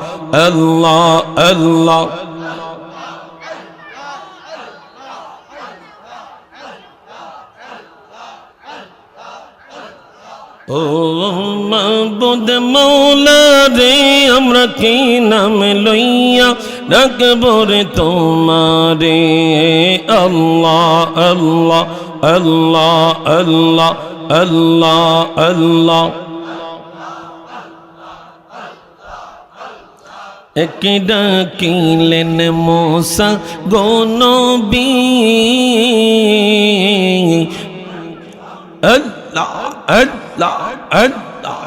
A: আল্লাহ আল্লাহ। ও মাবুদ মৌলা রে, আমরা কি নাম লইয়া ডাকব রে তোমারে? আল্লাহ আল্লাহ আল্লাহ আল্লাহ আল্লাহ আল্লাহ। এক ডাকিলেন মূসা গো নবী, আল্লাহ আল্লাহ আল্লাহ।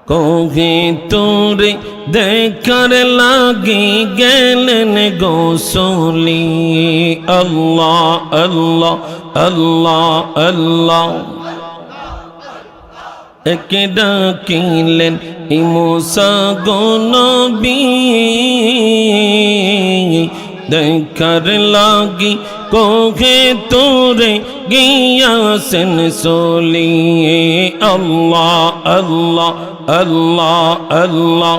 A: কোহে তোরে দেখার লাগি গেলেন গোসলি। আল্লাহ আল্লাহ আল্লাহ আল্লাহ। এক ডাকিলেন মূসা গো নবী, দেখার লাগি কোহে তোরে গিয়াছেন সলি। আল্লাহ আল্লাহ আল্লাহ আল্লাহ।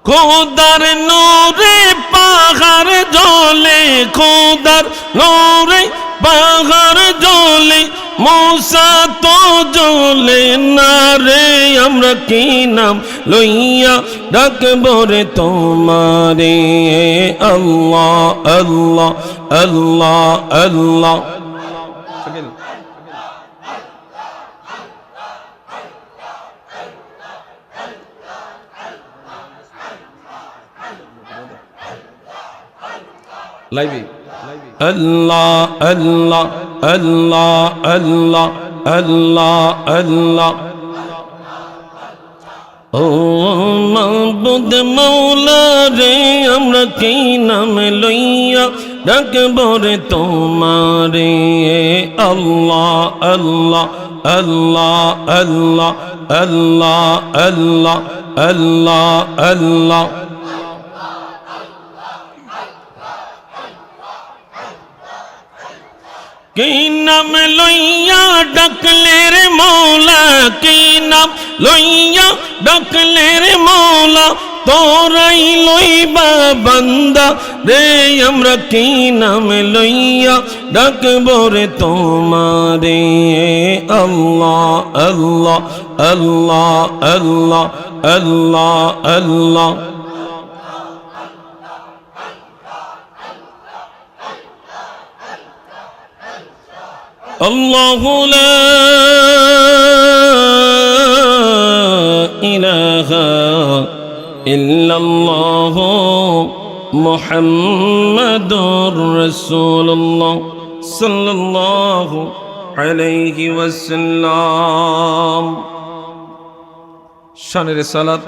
A: খোদার নূরে পাহাড় জ্বলে, খোদার নূরে পাহাড় জ্বলে, মূসা তো জ্বলে না রে। আমরা কি নাম লইয়া ডাকব রে তোমারে? আল্লাহ আল্লাহ আল্লাহ আল্লাহ। লাইভে আল্লাহ আল্লাহ আল্লাহ আল্লাহ আল্লাহ আল্লাহ। ও মাবুদ মৌলা রে, আমরা কি নাম লইয়া ডাকব রে তোমারে? আল্লাহ আল্লাহ আল্লাহ আল্লাহ আল্লাহ আল্লাহ আল্লাহ আল্লাহ। কি নাম লইয়া ডাকলে রে মৌলা, কি নাম লইয়া ডাকলে রে মৌলা, তোরাই লইবা বান্দা রে। আমরা কি নাম লইয়া ডাকব রে তোমারে? আল্লাহ আল্লাহ আল্লাহ আল্লাহ আল্লাহ আল্লাহ। আল্লাহু লা ইলাহা ইল্লাল্লাহ মুহাম্মাদুর রাসূলুল্লাহ সাল্লাল্লাহু আলাইহি ওয়াসাল্লাম। শানে রিসালাত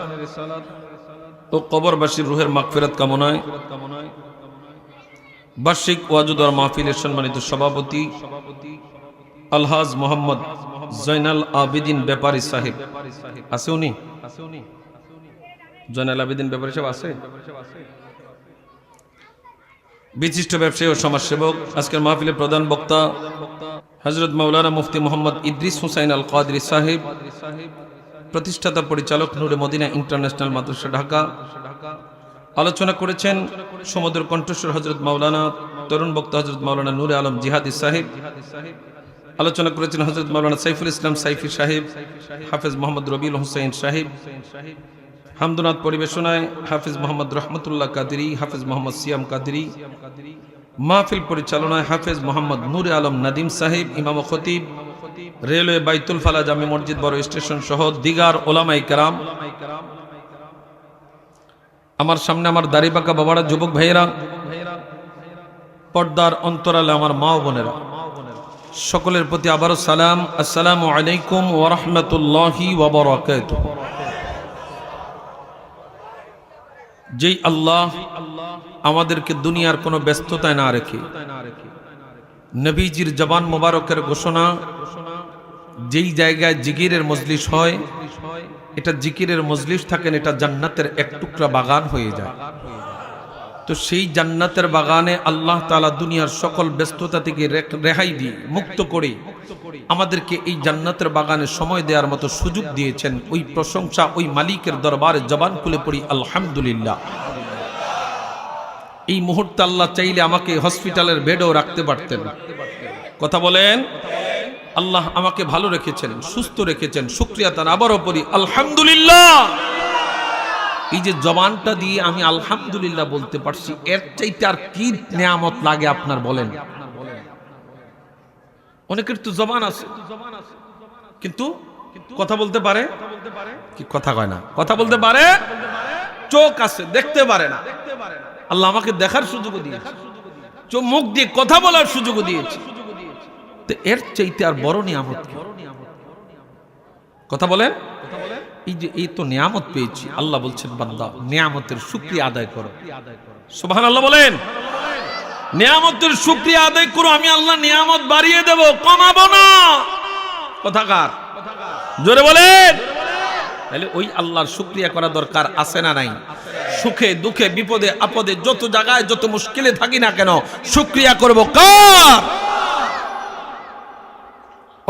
A: ও কবরবাসীর রূহের মাগফিরাত কামনায় বার্ষিক ওয়াজুদার মাহফিলের সম্মানিত সভাপতি আলহাজ মোহাম্মদ জয়নাল আবেদিন ব্যাপারী সাহেব আছে? উনি জয়নাল আবেদিন ব্যাপারী সাহেব আছে? বিশিষ্ট ব্যবসায়ী ও সমাজসেবক। আজকের মাহফিলের প্রধান বক্তা হযরত মাওলানা মুফতি মোহাম্মদ ইদ্রিস হুসাইন আল কাদরি সাহেব, প্রতিষ্ঠাতা পরিচালক নূরে মদিনা ইন্টারন্যাশনাল মাদ্রাসা ঢাকা। আলোচনা করেছেন সমুদ্র কণ্ঠস্বর হযরত মাওলানা, তরুণ বক্তা হযরত মাওলানা নূরে আলম জিহাদি সাহেব। আলোচনা করেছেন হযরত মাওলানা সাইফুল ইসলাম সাইফি সাহেব, হাফেজ মোহাম্মদ রবিউল হোসেন সাহেব। হামদুনাথ পরিবেশনায় হাফেজ মোহাম্মদ রহমতুল্লাহ কাদরি, হাফেজ মোহাম্মদ সিয়াম কাদরি। মাহফিল পরিচালনায় হাফেজ মোহাম্মদ নূরে আলম নাদিম সাহেব, ইমাম ও খতিব, রেলওয়ে বাইতুল ফালা জামে মসজিদ বড় স্টেশন সহ দিগার ওলামায়ে কেরাম। আমার সামনে আমার দাড়ি পাকা বাবারা, যুবক ভাইয়েরা, পর্দার অন্তরালে আমার মা ও বোনেরা, সকলের প্রতি আবারও সালাম। আসসালামু আলাইকুম ওয়া রাহমাতুল্লাহি ওয়া বারাকাতুহু। যেই আল্লাহ আমাদেরকে দুনিয়ার কোনো ব্যস্ততায় না রেখে নবীজির জবান মোবারকের ঘোষণা, যেই জায়গায় জিকিরের মজলিস হয়, এটা জিকিরের মজলিস থাকেন, এটা জান্নাতের এক টুকরা বাগান হয়ে যায়। তো সেই জান্নাতের বাগানে আল্লাহ তাআলা দুনিয়ার সকল ব্যস্ততা থেকে রেহাই দিয়ে মুক্ত করে আমাদেরকে এই জান্নাতের বাগানে সময় দেওয়ার মতো সুযোগ দিয়েছেন। ওই প্রশংসা ওই মালিকের দরবারে জবান খুলে পড়ি আলহামদুলিল্লাহ। এই মুহূর্তে আল্লাহ চাইলে আমাকে হসপিটালের বেডেও রাখতে পারতেন। কথা বলেন, আল্লাহ আমাকে ভালো রেখেছেন, সুস্থ রেখেছেন, শুকরিয়া তার আবারও পড়ি আলহামদুলিল্লাহ। এই যে জবানটা দিয়ে আমি আলহামদুলিল্লাহ বলতে পারছি, এর চাইতে আর কি নিয়ামত লাগে আপনার বলেন? অনেকের তো জবান আছে কিন্তু কথা বলতে পারে কি? কথা কয় না। কথা বলতে পারে, চোখ আছে দেখতে পারে না। আল্লাহ আমাকে দেখার সুযোগ দিয়েছে, চোখ মুখ দিয়ে কথা বলার সুযোগ দিয়েছে। তো এর চাইতে আর বড় নিয়ামত কি? কথা বলেন। এই যে এই তো নিয়ামত পেয়েছি, আল্লাহ বলছেন বান্দা নিয়ামতের শুকরিয়া আদায় করো। সুবহানাল্লাহ বলেন। নিয়ামতের শুকরিয়া আদায় করো, আমি আল্লাহ নিয়ামত বাড়িয়ে দেব, কমাবো না। কথাকার জোরে বলেন। তাহলে ওই আল্লাহর শুকরিয়া করা দরকার আছে না নাই? সুখে দুঃখে বিপদে আপদে যত জায়গায় যত মুশকিলে থাকি না কেন, শুকরিয়া করব কার?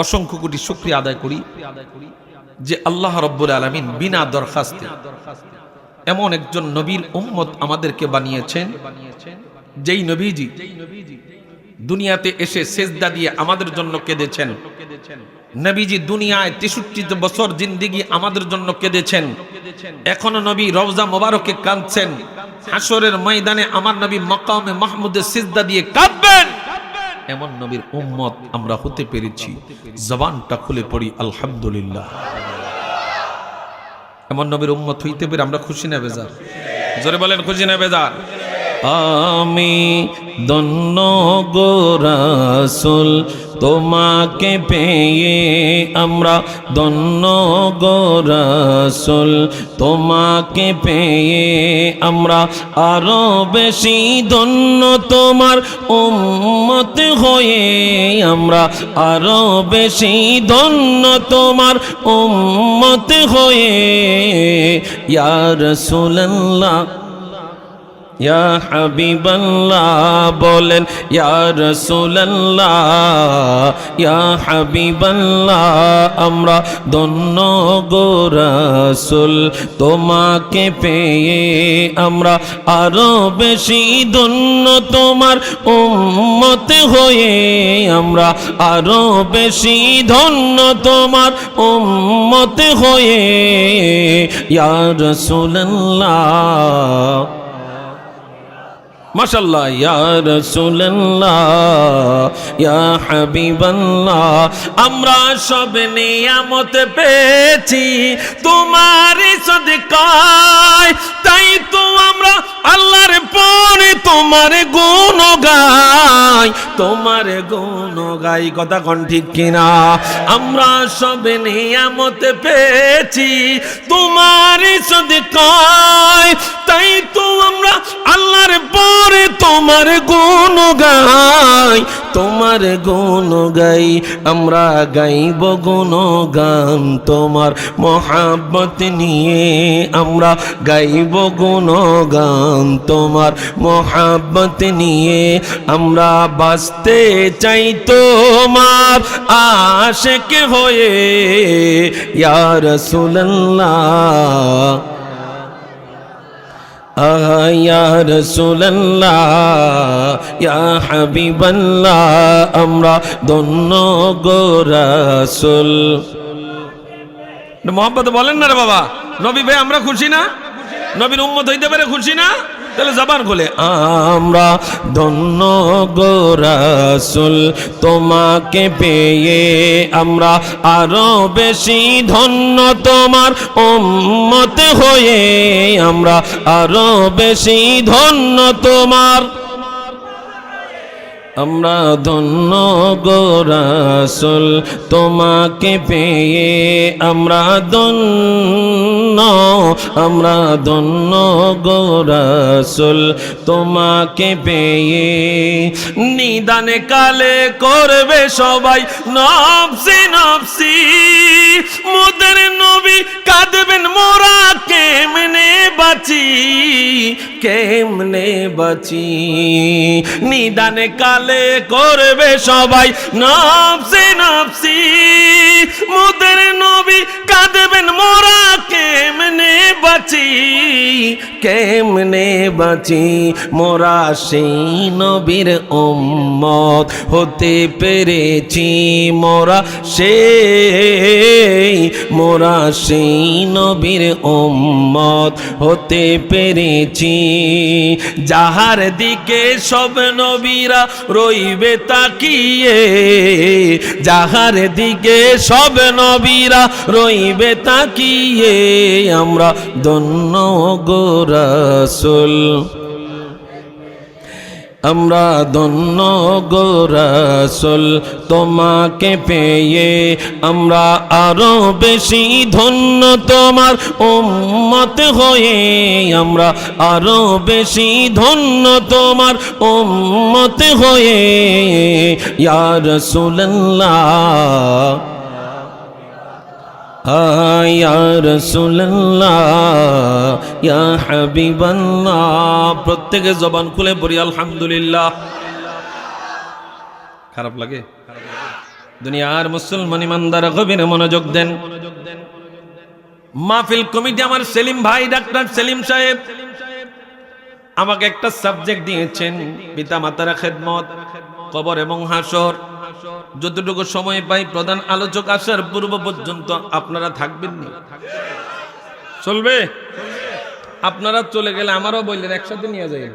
A: অসংখ্য কোটি শুকরিয়া আদায় করি যে আল্লাহ রাব্বুল আলামিন বিনা দরখাস্তে এমন একজন নবীর উম্মত আমাদেরকে বানিয়েছেন, যেই নবীজি দুনিয়াতে এসে সেজদা দিয়ে আমাদের জন্য কেঁদেছেন। নবীজি দুনিয়ায় 63 বছর জিন্দেগি আমাদের জন্য কেঁদেছেন। এখনো নবী রওজা মোবারকে কাঁদছেন। হাসরের ময়দানে আমার নবী মাকামে মাহমুদে সিজদা দিয়ে কাঁদবেন। এমন নবীর উম্মত আমরা হতে পেরেছি। জবানটা খুলে পড়ি আলহামদুলিল্লাহ। এমন নবীর উম্মত হইতে পেরে আমরা খুশি না বেজার? জোরে বলেন খুশি না বেজার? আমি ধন্য গো রাসূল তোমাকে পেয়ে, আমরা ধন্য গো রাসূল তোমাকে পেয়ে, আমরা আরো বেশি ধন্য তোমার উম্মত হয়ে, আমরা আরো বেশি ধন্য তোমার উম্মত হয়ে। ইয়া রাসূলুল্লাহ ইয়া হাবিবাল্লাহ বলেন ইয়া রাসূলুল্লাহ ইয়া হাবিবাল্লাহ, আমরা ধন্য গো রাসূল তোমাকে পেয়ে, আমরা আরো বেশি ধন্য তোমার উম্মত হয়ে, আমরা আরো বেশি ধন্য তোমার উম্মত হয়ে। ইয়া রাসূলুল্লাহ মাশাআল্লাহ, ইয়া রাসূলুল্লাহ ইয়া হাবিবাল্লাহ, আমরা সব নিয়ামত পেয়েছি তোমারই সদকায়, তাই তো আমরা আল্লাহর পরে তোমার গুণ গাই, তোমার গুণ গাই। কথা কোন ঠিক কিনা? আমরা সব নিয়ামত পেয়েছি তোমারই সদকায়, তাই তো আমরা আল্লাহর পরে তোমার গুণ গাই, তোমার গুণ গাই। আমরা গাইব গুণগান তোমার মহাব্বত নিয়ে, আমরা গাইব গুণগান তোমার মহাব্বত নিয়ে। আমরা বাঁচতে চাই তোমার আশিক হয়ে। ইয়া রাসূলুল্লাহ ইয়া রাসূলুল্লাহ ইয়া হাবিবাল্লাহ, আমরা ধন্য গো রাসূল। মোহাম্মদ বলেন না রে বাবা, নবী ভাই আমরা খুশি না? নবীর উম্মত হইতে পারে খুশি না? তাহলে জবান খুলে আমরা ধন্য গো রাসূল তোমাকে পেয়ে, আমরা আরো বেশি ধন্য তোমার উম্মত হয়ে, আমরা আরো বেশি ধন্য তোমার। আমরা ধন্য গো রাসূল তোমাকে পেয়ে, আমরা ধন্য, আমরা ধন্য গো রাসূল তোমাকে পেয়ে। নিদানে কালে করবে সবাই নফসি নফসি, মোদের নবী কাঁদবেন মোরা কেমনে বাঁচি, কেমনে বাঁচি। নিদানে কালে করবে সবাই নফসি নফসি, মোদের নবী কাঁদবেন মোরা কেমনে বাঁচি, কেমনে বাঁচি। মোরা সেই নবীর উম্মত হতে পেরেছি, মোরা সেই নবীর উম্মত হতে পেরেছি। যাহার দিকে সব নবীরা রইবে তাকিয়ে, যাহার দিকে সব নবীরা রইবে তাকিয়ে, আমরা ধন্য গো রাসূল, আমরা ধন্য গো রাসূল তোমাকে পেয়ে, আমরা আরো বেশি ধন্য তোমার উম্মত হয়ে, আমরা আরো বেশি ধন্য তোমার উম্মত হয়ে। ইয়া রাসূলুল্লাহ ইয়া রাসূলুল্লাহ ইয়া হাবিবাল্লাহ। প্রত্যেকে জবান খুলে পড়ি আলহামদুলিল্লাহ। খারাপ লাগে? দুনিয়ার মুসলমান ইমানদার গভীরে মনোযোগ দেন। মাহফিল কমিটি আমার সেলিম ভাই, ডাক্তার সেলিম সাহেব আমাকে একটা সাবজেক্ট দিয়েছেন, পিতা মাতার খেদমত, কবর এবং হাসর। যতটুকু সময় পাই প্রধান আলোচক আসার পূর্ব পর্যন্ত আপনারা থাকবেন না, চলবে? আপনারা চলে গেলে আমারও বললেন একসাথে নিয়ে যাই,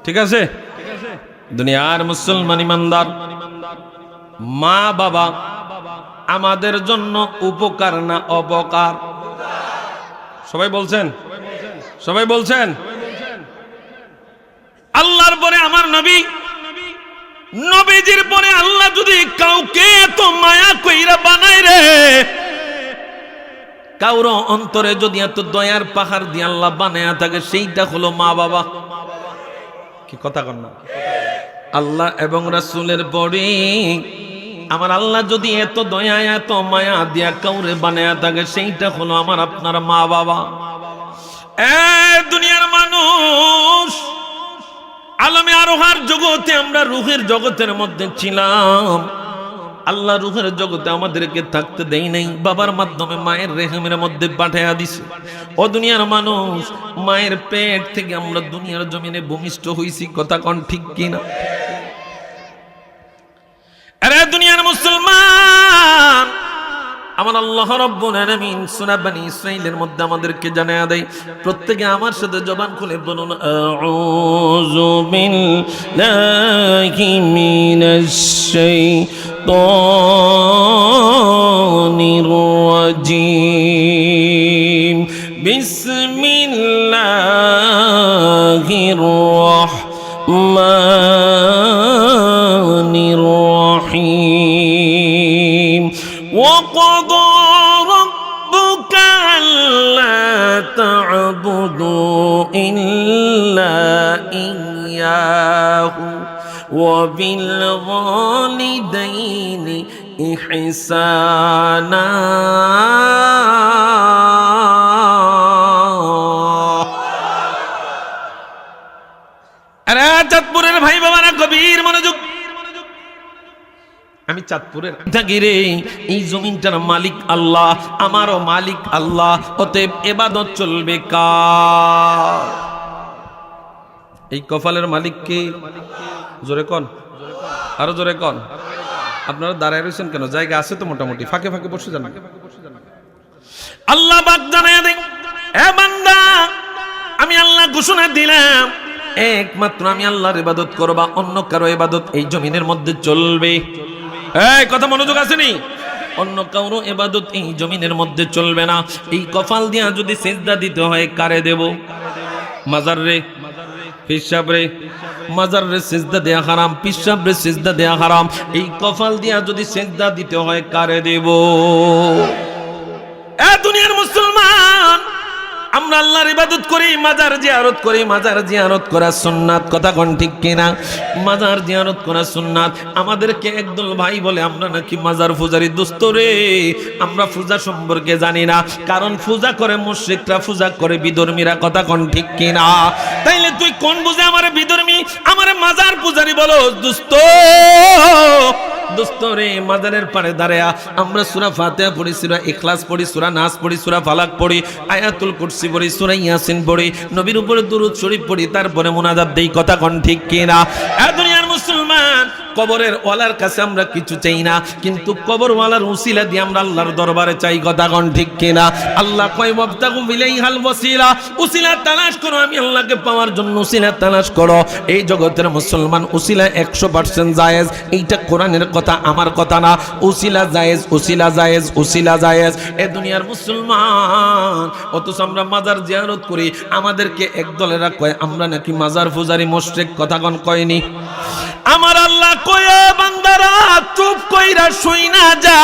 A: ঠিক আছে? দুনিয়ার মুসলমান ইমানদার, মা বাবা আমাদের জন্য উপকার না অপকার? সবাই বলছেন, সবাই বলছেন। আল্লাহর পরে আমার নবী, নবীজির পরে আল্লাহ যদি কাউকে এত মায়া কইরা বানায় রে, কাউর অন্তরে যদি এত দয়ার পাহাড় দিয়ে আল্লাহ বানায়া থাকে, সেইটা হলো মা বাবা। কি কথা কন না? আল্লাহ এবং রাসূলের পরে আমার আল্লাহ যদি এত দয়া এত মায়া দিয়া কাউরে বানায়া থাকে, সেইটা হলো আমার আপনার মা বাবা। দুনিয়ার মানুষ, আলমে আরোহার জগতে আমরা রূহের জগতের মধ্যে ছিলাম। আল্লাহ রূহের জগতে আমাদেরকে থাকতে দেই নাই, বাবার মাধ্যমে মায়ের রেহেমের মধ্যে পাঠায়া দিছে। ও দুনিয়ার মানুষ, মায়ের পেট থেকে আমরা দুনিয়ার জমিনে ভূমিষ্ঠ হইছি, কথা কোন ঠিক কিনা? আরে দুনিয়ার মুসলমান, আমার আল্লাহ রাব্বুল আলামিন সূরা বনী ইসরাঈলের মধ্যে আমাদেরকে জানায়া দেয়। প্রত্যেকে আমার সাথে জবান খুলে বলুন, আউযু বিল্লাহি মিনাশ শাইতানির রাজীম, বিসমিল্লাহির রাহমানির রাহিম। وقضى ربك ألا تعبدوا إلا إياه وبالوالدين إحسانا। চাঁদপুরের ভাই বাবারা গভীর মনোযোগ। আমি চাঁদপুরের থাকি রে, এই জমিনটার মালিক আল্লাহ, আমারও মালিক আল্লাহ, অতএব ইবাদত চলবে কার? এই কপালের মালিক কে? জোরে কোন, আরো জোরে কোন। আপনারা দাঁড়ায় রয়েছেন কেন? জায়গা আছে তো মোটামুটি, ফাঁকে ফাঁকে বসে যান। আল্লাহ পাক জানায়া দেন, এ বান্দা, আমি আল্লাহ ঘোষণা দিলাম, একমাত্র আমি আল্লাহর ইবাদত করবা, অন্য কারো ইবাদত এই জমিনের মধ্যে চলবে। এই কথা মনোযোগ আসেনি? অন্য কারো ইবাদত এই জমিনের মধ্যে চলবে না। এই কপাল দিয়া যদি সিজদা দিতে হয়, কারে দেব? মাজার রে, পিসাব রে। মাজার রে সিজদা দেয়া হারাম, পিসাব রে সিজদা দেয়া হারাম। এই কপাল দিয়া যদি সিজদা দিতে হয়, কারে দেব? এ দুনিয়ার মুসলমান, আমরা আল্লাহর ইবাদত করি, মাজার জিয়ারত করি। মাজার জিয়ারত করা সুন্নাত, কথা কোন ঠিক কিনা? মাজার জিয়ারত করা সুন্নাত। আমাদেরকে একদল ভাই বলে আমরা নাকি মাজার পূজারি। দোস্ত রে, আমরা পূজা সম্পর্কে জানি না, কারণ পূজা করে মুশরিকরা, পূজা করে বিধর্মীরা, কথা কোন ঠিক কিনা? তাইলে তুই কোন বুঝে আমারে বিধর্মী, আমারে মাজার পূজারি বলো? দোস্ত, দোস্ত রে, মাজারের পারে দাঁড়ায়া আমরা সূরা ফাতিহা পড়ি, সূরা ইখলাস পড়ি, সূরা নাস পড়ি, সূরা ফালাক পড়ি, আয়াতুল কুরসি পড়ি, সূরা ইয়াসিন পড়ি, নবীর উপরে দুরূদ শরীফ পড়ি, তারপরে মুনাজাত দেই, কথা কোন ঠিক কিনা? এ দুনিয়ার মুসলমান, কবরের ওয়ালার কাছে আমরা কিছু চাই না, কিন্তু কবর ওয়ালার উসিলা দিয়ে আমরা আল্লাহর দরবারে চাই, কথা কোন ঠিক কিনা? আল্লাহ কয়, ওয়াবতাগু ইলাইহাল ওয়াসিলা, উসিলা তালাশ করো, আমি আল্লাহকে পাওয়ার জন্য উসিলা তালাশ করো। এই জগতের মুসলমান, উসিলা 100% জায়েজ। এইটা কোরআনের কথা, আমার কথা না। উসিলা জায়েজ, উসিলা জায়েজ, উসিলা জায়েজ। এ দুনিয়ার মুসলমান, অথচ আমরা মাজার জিয়ারত করি। আমাদেরকে একদলেরা কয় আমরা নাকি মাজার পূজারি, মুশরিক, কথা কোন কয়নি? আমার আল্লাহ কয়, বান্দারা চুপ কইরা শুই না যা,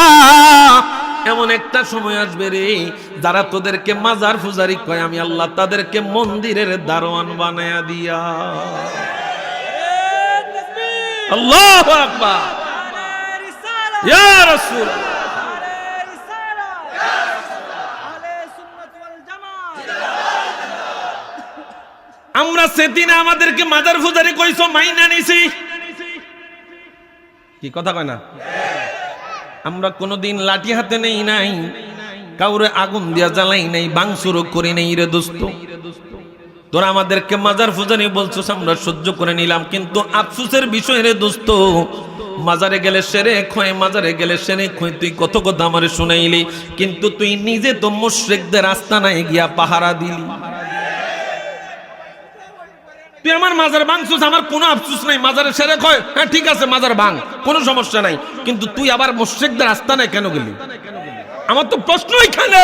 A: এমন একটা সময় আসবে রে, যারা তোদেরকে মাজার পূজারি কয়, আমি আল্লাহ তাদেরকে মন্দিরের দারোয়ান বানায়া দিয়া। আল্লাহু আকবার, ইয়া রাসূল। আমরা সেদিন আমাদেরকে মাজার পূজারি কইছো, মাইনা নিছি, কি কথা কয় না? আমরা কোনোদিন লাঠি হাতে নেই নাই, কাউরে আগুন দিয়া জ্বালাই নাই, ভাঙচুরও করি নাই রে দোস্ত। তোরা আমাদেরকে মাজার ফুজারি বলছো, আমরা সহ্য করে নিলাম, কিন্তু আফসোসের বিষয় রে দোস্ত, মাজারে গেলে সেরে খয়, মাজারে গেলে সেরে খয়, তুই কত কথা আমারে শুনাইলি, কিন্তু তুই নিজে তো মুশরিকদের আস্তানায় গিয়া পাহারা দিলি। তুই আমার মাজার ভাঙছিস, আমার কোনো আফসোস নাই, মাজারে সেরে খয়, হ্যাঁ ঠিক আছে মাজার ভাঙ, কোনো সমস্যা নাই, কিন্তু তুই আবার মুশরিকদের আস্তানায় কেন গেলি? আমার তো প্রশ্ন এখানে।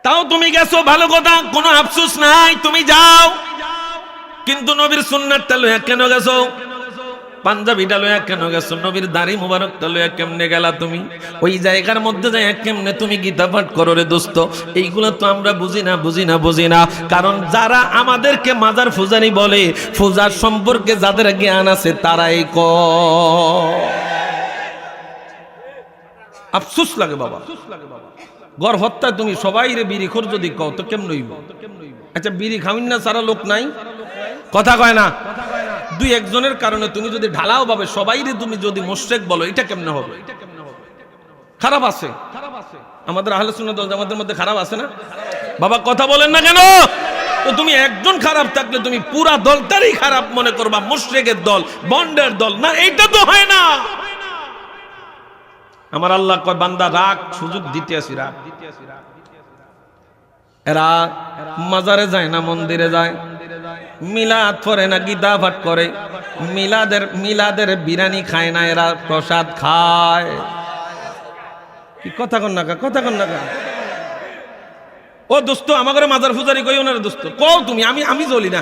A: তাও তুমি গেছো, ভালো কথা, কোনো আফসোস নাই, তুমি যাও, কিন্তু নবীর সুন্নাতটা লইয়া কেন গেছো? পাঞ্জাবিটা লইয়া কেন গেছো? নবীর দাড়ি মুবারকটা লইয়া কেমনে গেলা তুমি? ওই জায়গার মধ্যে যায় কেমনে তুমি গীতা পাঠ করো রে দোস্ত? এইগুলো তো আমরা বুঝি না। কারণ যারা আমাদেরকে মাজার ফুজারি বলে, ফুজার সম্পর্কে যাদের জ্ঞান আছে তারাই আফসোস লাগে বাবা। গর হত্যা তুমি সবাই রে বিড়িখোর যদি কও তো কেমন হইব? আচ্ছা বিড়ি খাওয়িন না সারা লোক নাই, কথা কয় না। দুই একজনের কারণে তুমি যদি ঢালাও ভাবে সবাই রে তুমি যদি মুশরিক বলো, এটা কেমনে হবে? খারাপ আছে আমাদের আহলে সুন্নাত ওয়াল জামাতের মধ্যে, খারাপ আছে না বাবা? কথা বলেন না কেন? তো তুমি একজন খারাপ থাকলে তুমি পুরা দলটারই খারাপ মনে করবা, মুশরিকের দল, বন্ডের দল না, এটা তো হয় না। আমার আল্লাহ কয় বান্দা রাখ, সুযোগ দিতে আসি, রাখ। এরা মাজারে যায় না, মন্দিরে যায়, মিলাদ পড়ে না, গীতা পাঠ করে, মিলাদের বিরিয়ানি খায় না, এরা প্রসাদ খায়। কি কথা কন না, কথা কন না। ও দোস্ত, আমাকে মাজার ফুজারি কইও না রে দোস্ত, কও তুমি, আমি জ্বলি না,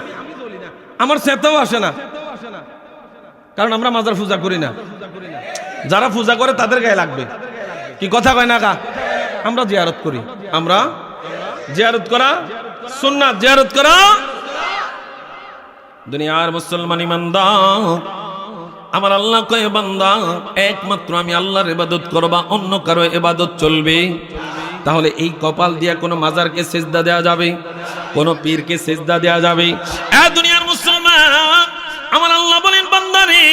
A: আমার চেতাও আসে না, কারণ আমরা মাজার পূজা করি না। যারা পূজা করে তাদের গায়ে লাগবে। কি কথা কয় না? আমরা জিয়ারত করি, আমরা জিয়ারত করা সুন্নাত, জিয়ারত করা। দুনিয়ার মুসলমান ইমানদার, আমার আল্লাহ কয় বান্দা একমাত্র আমি আল্লাহর ইবাদত করবা, অন্য কারো ইবাদত চলবে? তাহলে এই কপাল দিয়া কোনো মাজারকে সিজদা দেয়া যাবে? কোনো পীরকে সিজদা দেয়া যাবে? দুনিয়ার মুসলমান, আমার আল্লাহ বলেন বান্দারে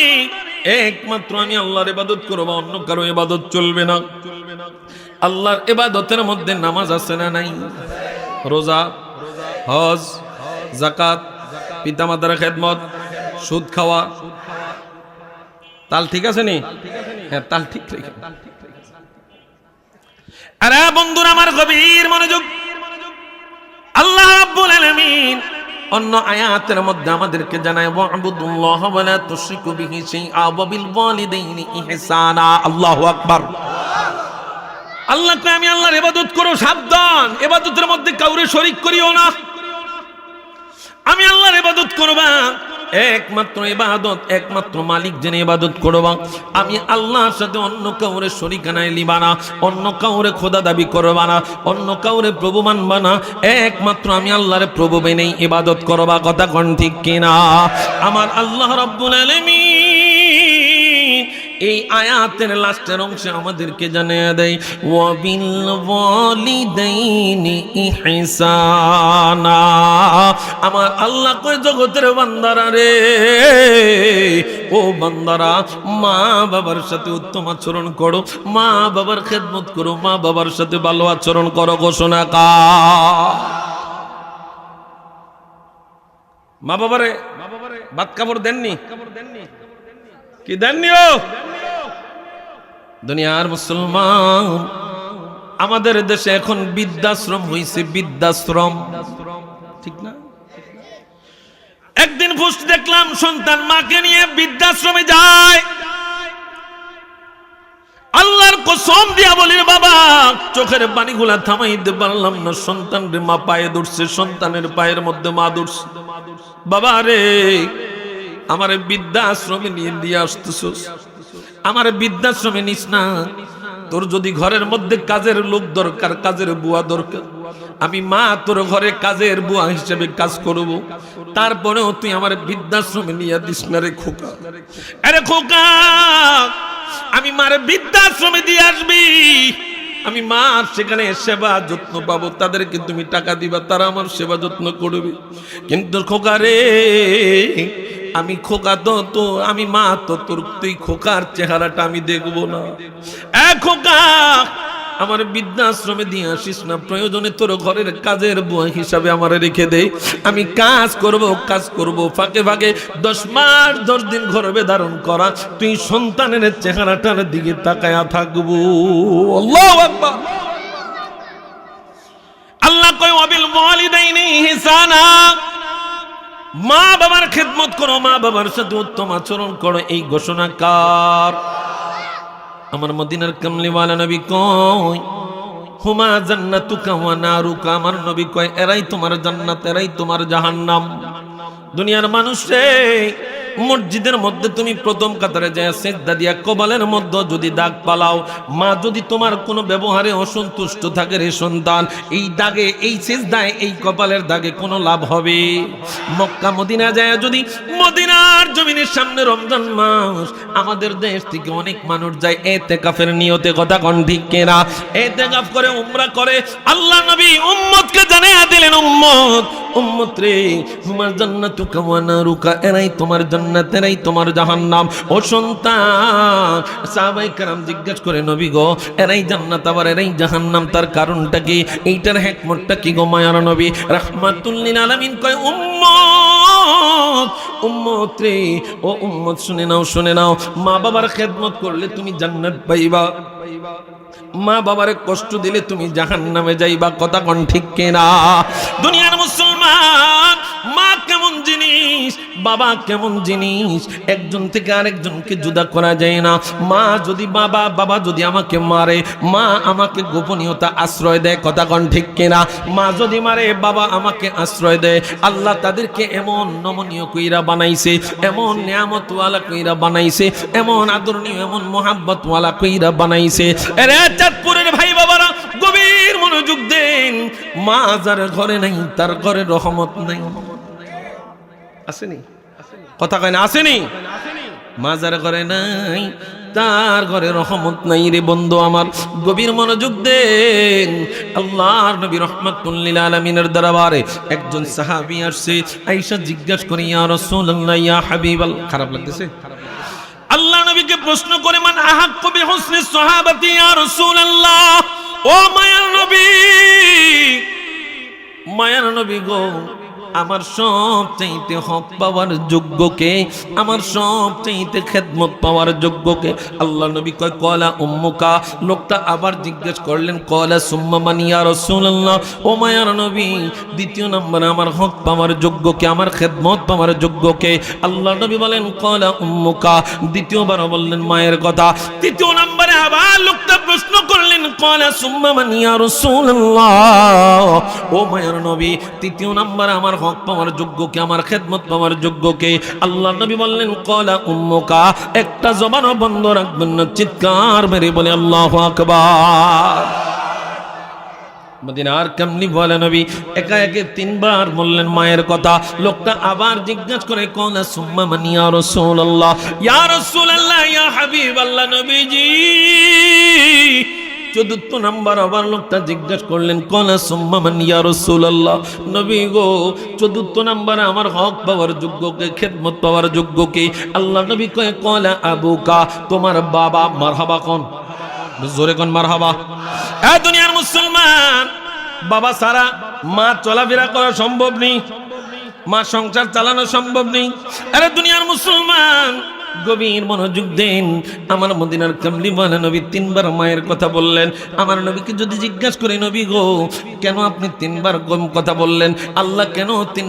A: একমাত্র আমি আল্লাহর ইবাদত করব, অন্য কারো ইবাদত চলবে না। আল্লাহর ইবাদতের মধ্যে নামাজ আছে না নাই? রোজা, হজ, যাকাত, পিতামাতার খেদমত, সুদ খাওয়া, তাল ঠিক আছে নি? হ্যাঁ তাল ঠিক রেখে। আরে বন্ধুরা আমার গভীর মনোযোগ, আল্লাহ রাব্বুল আলামিন অন্য আয়াতের মধ্যে আমাদেরকে জানায় ওয়া'বুদুল্লাহ ওয়া লা তুশরিকু বিহি শাইআ ওয়া বিল ওয়ালিদাইনি ইহসানা। আল্লাহু আকবার। আল্লাহ কয় আমি আল্লাহর ইবাদত করো, সাবধান, ইবাদতের মধ্যে কাউরে শরীক করিও না। আমি আল্লাহর ইবাদত করবা, একমাত্র ইবাদত একমাত্র মালিক যিনি ইবাদত করবা, আমি আল্লাহর সাথে অন্য কাউরে শরীকানায় লিবা না, অন্য কাউরে খোদা দাবি করবা না, অন্য কাউরে প্রভু মানবা না, একমাত্র আমি আল্লাহর প্রভু মেনেই ইবাদত করবা। কথা কোন ঠিক কিনা? আমার আল্লাহ রাব্বুল আলামিন এই আয়াতের লাস্টের অংশে আমাদেরকে জানিয়ে দেয় ওয়া বিল ওয়ালিদাইনি ইহসানা। আমার আল্লাহ কয় জগতের বান্দারা রে, ও বান্দারা, মা বাবার সাথে উত্তম আচরণ করো, মা বাবার খেদমত করো, মা বাবার সাথে ভালো আচরণ করো। ঘোষণা কা মা বাবারে ভাত কাপড় দেননি? কি দেননি? ও দুনিয়ার মুসলমান, আমাদের দেশে এখন বৃদ্ধাশ্রম হইছে, বৃদ্ধাশ্রম, ঠিক না? একদিন পোস্ট দেখলাম, সন্তান মাকে নিয়ে বৃদ্ধাশ্রমে যায়। আল্লাহর কসম দিয়া বলি বাবা, চোখের পানিগুলা থামাইতে পারলাম না। সন্তানরে মা পায়ে ধরছে, সন্তানের পায়ের মধ্যে মা ধরছে। বাবা রে, আমার বৃদ্ধাশ্রমে নিয়ে দিয়ে আসতেছস, আমার বৃদ্ধাশ্রমে নিস না। তোর যদি ঘরের মধ্যে কাজের লোক দরকার, কাজের বুয়া দরকার, আমি মা তোর ঘরে কাজের বুয়া হিসেবে কাজ করব, তারপরেও তুই আমার বৃদ্ধাশ্রমে নিয়ে দিস না রে খোকা। আরে খোকা, আমি মারে বৃদ্ধাশ্রমে দিয়ে আসবি, আমি মা সেখানে সেবা যত্ন পাবো, তাদেরকে তুমি টাকা দিবা, তারা আমার সেবা যত্ন করবে। কিন্তু খোকা রে, আমি খোকা তো আমি মা তো তোর, তুই খোকার চেহারাটা আমি দেখবো না। খোকা আমার বৃদ্ধাশ্রমে দিয়ে আসিস না, প্রয়োজনে তোর ঘরের কাজের বুয়া হিসাবে আমারে রেখে দে, আমি কাজ করব ফাঁকে ফাঁকে 10 মাস 10 দিন গর্ভে ধারণ করা, তুই সন্তানের চেহারাটার দিকে তাকায়া থাকবো। আল্লাহু আকবার। আল্লাহ কয় ওয়াবিল ওয়ালিদাইনি ইহসানা, মা বাবার খেদমত করো, মা বাবার সাথে উত্তম আচরণ করো। এই ঘোষণা কার? আমার মদিনার কামলিওয়ালা নবী কয় হুমা জান্নাতুকা ওয়া নারুকা, আমার নবী কয় এরাই তোমার জান্নাত, এরাই তোমার জাহান্নাম। দুনিয়ার মানুষ রে, মসজিদের মধ্যে তুমি প্রথম কাতারে যায় সিজদা দিয়া কপালের মধ্যে যদি দাগ পালাও, মা যদি তোমার কোনো ব্যবহারে অসন্তুষ্ট থাকে রে সন্তান, এই দাগে, এই সিজদায়, এই কপালের দাগে কোনো লাভ হবে? মক্কা মদিনা যায় যদি, মদিনার জমিনের সামনে রমজান মাস, আমাদের দেশ থেকে অনেক মানুষ যায় ইতিকাফের নিয়তে, কথা কোন ঠিক কিনা? ইতিকাফ করে, উমরা করে। আল্লাহ নবী উম্মতকে জানিয়ে দিলেন, উম্মত রে, তোমার জান্নাতুকা ওয়া নারুকা, এরাই তোমার জান্নাত, এরাই তোমার জাহান্নাম। ও সন্তান, সাহাবায়ে কেরাম জিজ্ঞেস করে নবী গো, এরাই জান্নাত আবার এরাই জাহান্নাম, তার কারণটা কি? এইটার হিকমতটা কি গো মায়ার নবী? রাহমাতুল লিল আলামিন কয় উম্মত রে, ও উম্মত শুনে নাও, মা বাবার খেদমত করলে তুমি জান্নাত পাইবা, মা বাবারে কষ্ট দিলে তুমি জাহান্নামে যাইবা, কথা কোন ঠিক কিনা? দুনিয়ার মুসলমান, মা কেমন জিনিস, বাবা কেমন জিনিস, একজন থেকে আরেকজনকে জুদা করা যায় না। মা যদি বাবা যদি আমাকে মারে, মা আমাকে গোপনীয়তা আশ্রয় দেয়, কথা কোন ঠিক কিনা? মা যদি মারে, বাবা আমাকে আশ্রয় দেয়। আল্লাহ তাদেরকে এমন নমনীয় কইরা বানাইছে, এমন নিয়ামতওয়ালা কইরা বানাইছে, এমন আদরণীয়, এমন মোহাব্বতওয়ালা কইরা বানাইছে। এরে চাঁদপুরের ভাই বাবারা, গভীর মনোযোগ দেন। মা যার ঘরে নাই, তার ঘরে রহমত নাই। আসেনি? কথা কয় না, আসেনি? মা যার ঘরে নাই, তার ঘরে রহমত নাই রে বন্ধু আমার। গভীর মনোযোগ দেন। আল্লাহর নবী রাহমাতুল লিল আলামিনের দরবারে একজন সাহাবী আসছে, আয়েশা জিজ্ঞাসা করে, ইয়া রাসূলুল্লাহ, ইয়া হাবিবাল্লাহ, খারাপ লাগতেছে? আল্লাহ নবীকে প্রশ্ন করে, মান আহাক্কু বিহুসনি সাহাবাতি ইয়া রাসূলুল্লাহ, ও মায়ার নবী গো, আমার সবচাইতে হক পাওয়ার যোগ্যকে, আমার সবচাইতে খেদমত পাওয়ার যোগ্যকে? আল্লাহ নবী কয় কলা উম্মুকা। লোকটা আবার জিজ্ঞেস করলেন, কলা সুম্মা মান ইয়া রাসূলুল্লাহ, ও মায়ার নবী, দ্বিতীয় নম্বরে আমার হক পাওয়ার যোগ্যকে, আমার খেদমত পাওয়ার যোগ্যকে? আল্লাহ নবী বলেন কলা উম্মুকা। দ্বিতীয়বার বললেন মায়ের কথা। তৃতীয় নম্বরে আবার লোকটা প্রশ্ন করলেন, কলা সুম্মা মান ইয়া রাসূলুল্লাহ, ও মায়ার নবী, তৃতীয় নম্বরে আমার হক পাওয়ার যোগ্যকে, আমার খেদমত পাওয়ার যোগ্যকে? আল্লাহ নবী বললেন কলা উম্মুকা। একটা জবানও বন্ধ রাখবেন না, চিৎকার মেরে বলে আল্লাহু আকবার। মদিনার কামলিওয়ালা নবী একা একে 3 বার বললেন মায়ের কথা। লোকটা আবার জিজ্ঞাসা করে, কলা সুম্মা মান ইয়া রাসূলুল্লাহ, ইয়া রাসূলুল্লাহ, ইয়া হাবিবাল্লাহ নবীজি। 4th নাম্বার আবার লোকটা জিজ্ঞাসা করলেন, কলা সুম্মা মান ইয়া রাসূলুল্লাহ, নবী গো, 4th নাম্বারে আমার হক পাওয়ার যোগ্যকে, খেদমত পাওয়ার যোগ্যকে? আল্লাহ নবী কয় কলা আবুকা, তোমার বাবা। মারহাবা কোন, জোরে কোন মারহাবা। এ দুনিয়ার মুসলমান, বাবা ছাড়া মা চলাফেরা করা সম্ভব নেই, মা সংসার চালানো সম্ভব নেই। আরে দুনিয়ার মুসলমান, গভীর মনোযোগ দেন। আমার মদিনার কামলিওয়ালা নবী 3 বার মায়ের কথা বললেন। আমার নবীকে যদি জিজ্ঞাসা করি, নবী গো, কেন আপনি 3 বার কম কথা বললেন? আল্লাহ কেন 3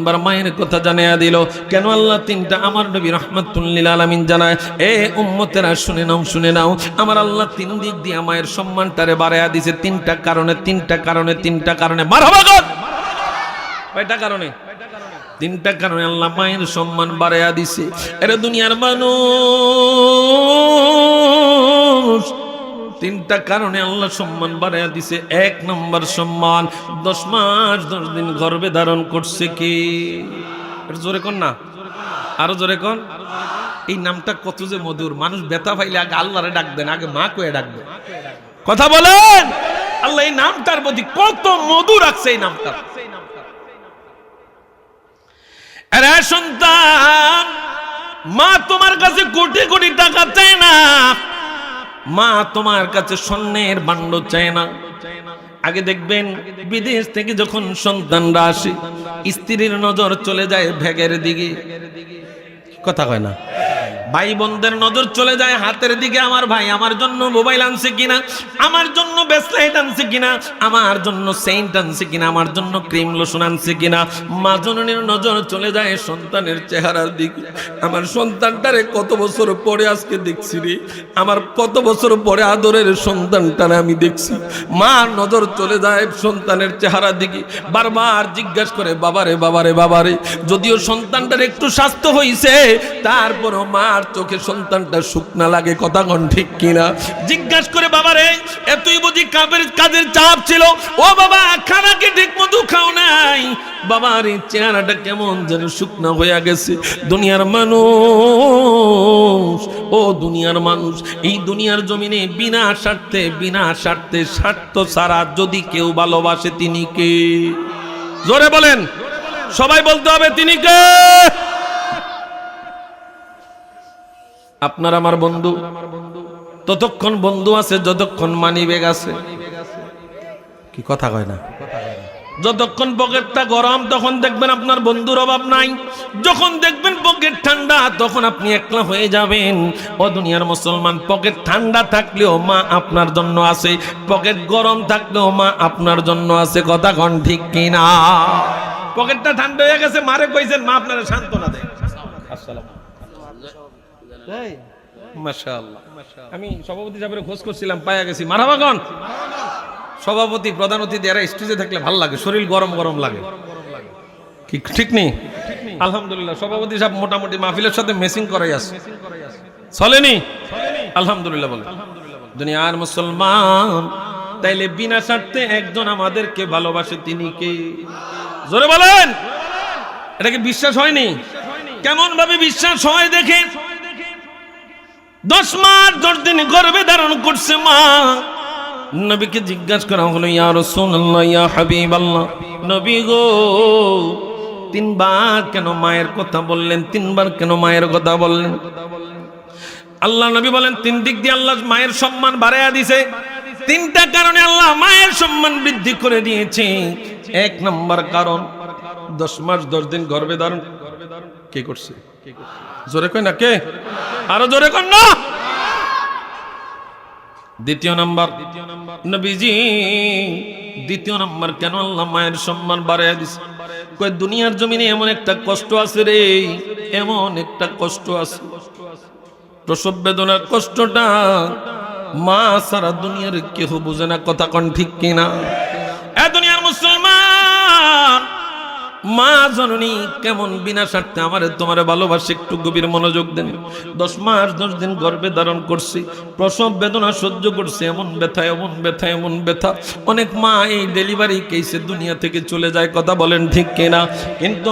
A: বার মায়ের কথা জানিয়ে দিল? কেন আল্লাহ 3টা আমার নবী রাহমাতুল লিল আলামিন জানায়? এ উম্মতেরা শুনে নাও, আমার আল্লাহ 3 দিক দিয়ে মায়ের সম্মানটারে বাড়ায়া দিয়েছে। 3টা কারণে। মারহাবা গো। কয়টা কারণে? 3টা কারণে আল্লাহ মায়ের সম্মান বাড়ায়া দিছে। এরা দুনিয়ার মানুষ, 3টা কারণে আল্লাহ সম্মান বাড়ায়া দিছে। 1 নম্বর সম্মান, 10 মাস 10 দিন গর্ভে ধারণ করছে কি? জোরে কোন না, আরো জোরে কোন। এই নামটা কত যে মধুর। মানুষ ব্যথা পাইলে আগে আল্লাহরে ডাক দেন, আগে মা কয়ে ডাক দেন। কথা বলেন, আল্লাহ এই নামটার প্রতি কত মধু রাখছে এই নামটা। আরে সন্তান, মা তোমার কাছে কোটি কোটি টাকা চায় না, মা তোমার কাছে স্বর্ণের ভাণ্ড চায় না। আগে দেখবেন বিদেশ থেকে যখন সন্তানরা আসে, স্ত্রীর নজর চলে যায় ব্যাগের দিকে, কথা কয় না, ভাই বোনদের নজর চলে যায় হাতের দিকে, আমার ভাই আমার জন্য মোবাইল আনছে কিনা, আমার জন্য ব্রেসলেট আনছে কিনা, আমার জন্য সেন্ট আনছে কিনা, আমার জন্য ক্রিম লোশন আনছে কিনা। মা জননীর নজর চলে যায় সন্তানের চেহারার দিকে, আমার সন্তানটারে কত বছর পরে আজকে দেখছি রে, আমার কত বছর পরে আদরের সন্তানটারে আমি দেখছি। মা নজর চলে যায় সন্তানের চেহারার দিকে, বারবার জিজ্ঞাসা করে বাবারে বাবারে বাবারে। যদিও সন্তানটার একটু স্বাস্থ্য হয়েছে, তারপরও মার চোখে সন্তানটা শুকনা লাগে, কথা কোন ঠিক কিনা। জিজ্ঞাসা করে বাবারে এতই বুঝি কাজের চাপ ছিল, ও বাবা খানা কি ঠিক মতো খাও নাই, বাবার এই চেহারাটা কেমন যেন শুকনা হয়ে গেছে। দুনিয়ার মানুষ, ও দুনিয়ার মানুষ, এই দুনিয়ার জমিনে বিনা স্বার্থে স্বার্থ ছাড়া যদি কেউ ভালোবাসে তিনি কে? জোরে বলেন, সবাই বলতে হবে তিনি কে? আপনার আমার বন্ধু ততক্ষণ বন্ধু আছে যতক্ষণ মানিব্যাগ আছে, কি কথা কয় না। যতক্ষণ পকেটটা গরম তখন দেখবেন আপনার বন্ধুর অভাব নাই, যখন দেখবেন পকেট ঠান্ডা তখন আপনি একলা হয়ে যাবেন। ও দুনিয়ার মুসলমান, পকেট ঠান্ডা থাকলেও মা আপনার জন্য আছে, পকেট গরম থাকলেও মা আপনার জন্য আছে, কথা কোন ঠিক কিনা। পকেটটা ঠান্ডা হয়ে গেছে, মারে কইছেন, মা আপনারা সান্ত্বনা দেয়। আসসালাম মাশাআল্লাহ। আমি সভাপতি সাহেবের খোঁজ করছিলাম, পাইয়া গেছি। মারহাবা কোন সভাপতি প্রধান অতিথি এরা স্টেজে থাকলে ভালো লাগে, শরীর গরম গরম লাগে, কি ঠিক নেই? আলহামদুলিল্লাহ সভাপতি সাহেব মোটামুটি মাহফিলের সাথে মেসিং করাই আছে, চলেনি? আলহামদুলিল্লাহ বলে। দুনিয়ার মুসলমান, তাইলে বিনা স্বার্থে একজন আমাদেরকে ভালোবাসে, তিনি কে? জোরে বলেন। এটাকে বিশ্বাস হয়নি? কেমন ভাবে বিশ্বাস হয় দেখেন। 10 মাস 10 দিন গর্ভে ধারণ করছে মা। নবীকে জিজ্ঞাসা করা হলো, ইয়া রাসূলুল্লাহ, ইয়া হাবিবাল্লাহ, নবী গো 3 বার কেন মায়ের কথা বললেন? 3 বার কেন মায়ের কথা বললেন? আল্লাহ নবী বলেন, 3 দিক দিয়ে আল্লাহ মায়ের সম্মান বাড়ায়া দিয়েছে। 3টা কারণে আল্লাহ মায়ের সম্মান বৃদ্ধি করে দিয়েছে। 1 নম্বর কারণ, 10 মাস 10 দিন গর্ভে ধারণ কে করছে? জোরে কই না কে? আরো জোরে কর না। দ্বিতীয় নাম্বার নবীজি, দ্বিতীয় নাম্বার কেন আল্লাহ মায়ের সম্মান বাড়াইয়া দিছে? কই দুনিয়ার জমিনে এমন একটা কষ্ট আছে রে, এমন একটা কষ্ট আছে, প্রসব বেদনার কষ্টটা মা সারা দুনিয়ার কেউ বুঝে না, কথা কোন ঠিক কিনা। এ দুনিয়ার মুসলমান, মা জননী কেমন বিনা স্বার্থে আমারে তোমারে ভালোবাসে, একটু গভীর মনোযোগ দেন। 10 মাস 10 দিন গর্ভে ধারণ করছি, প্রসব বেদনা সহ্য করছে, এমন ব্যথা এমন ব্যথা এমন ব্যথা। অনেক মা এই ডেলিভারি কেসে দুনিয়া থেকে চলে যায়, কথা বলেন ঠিক কিনা। কিন্তু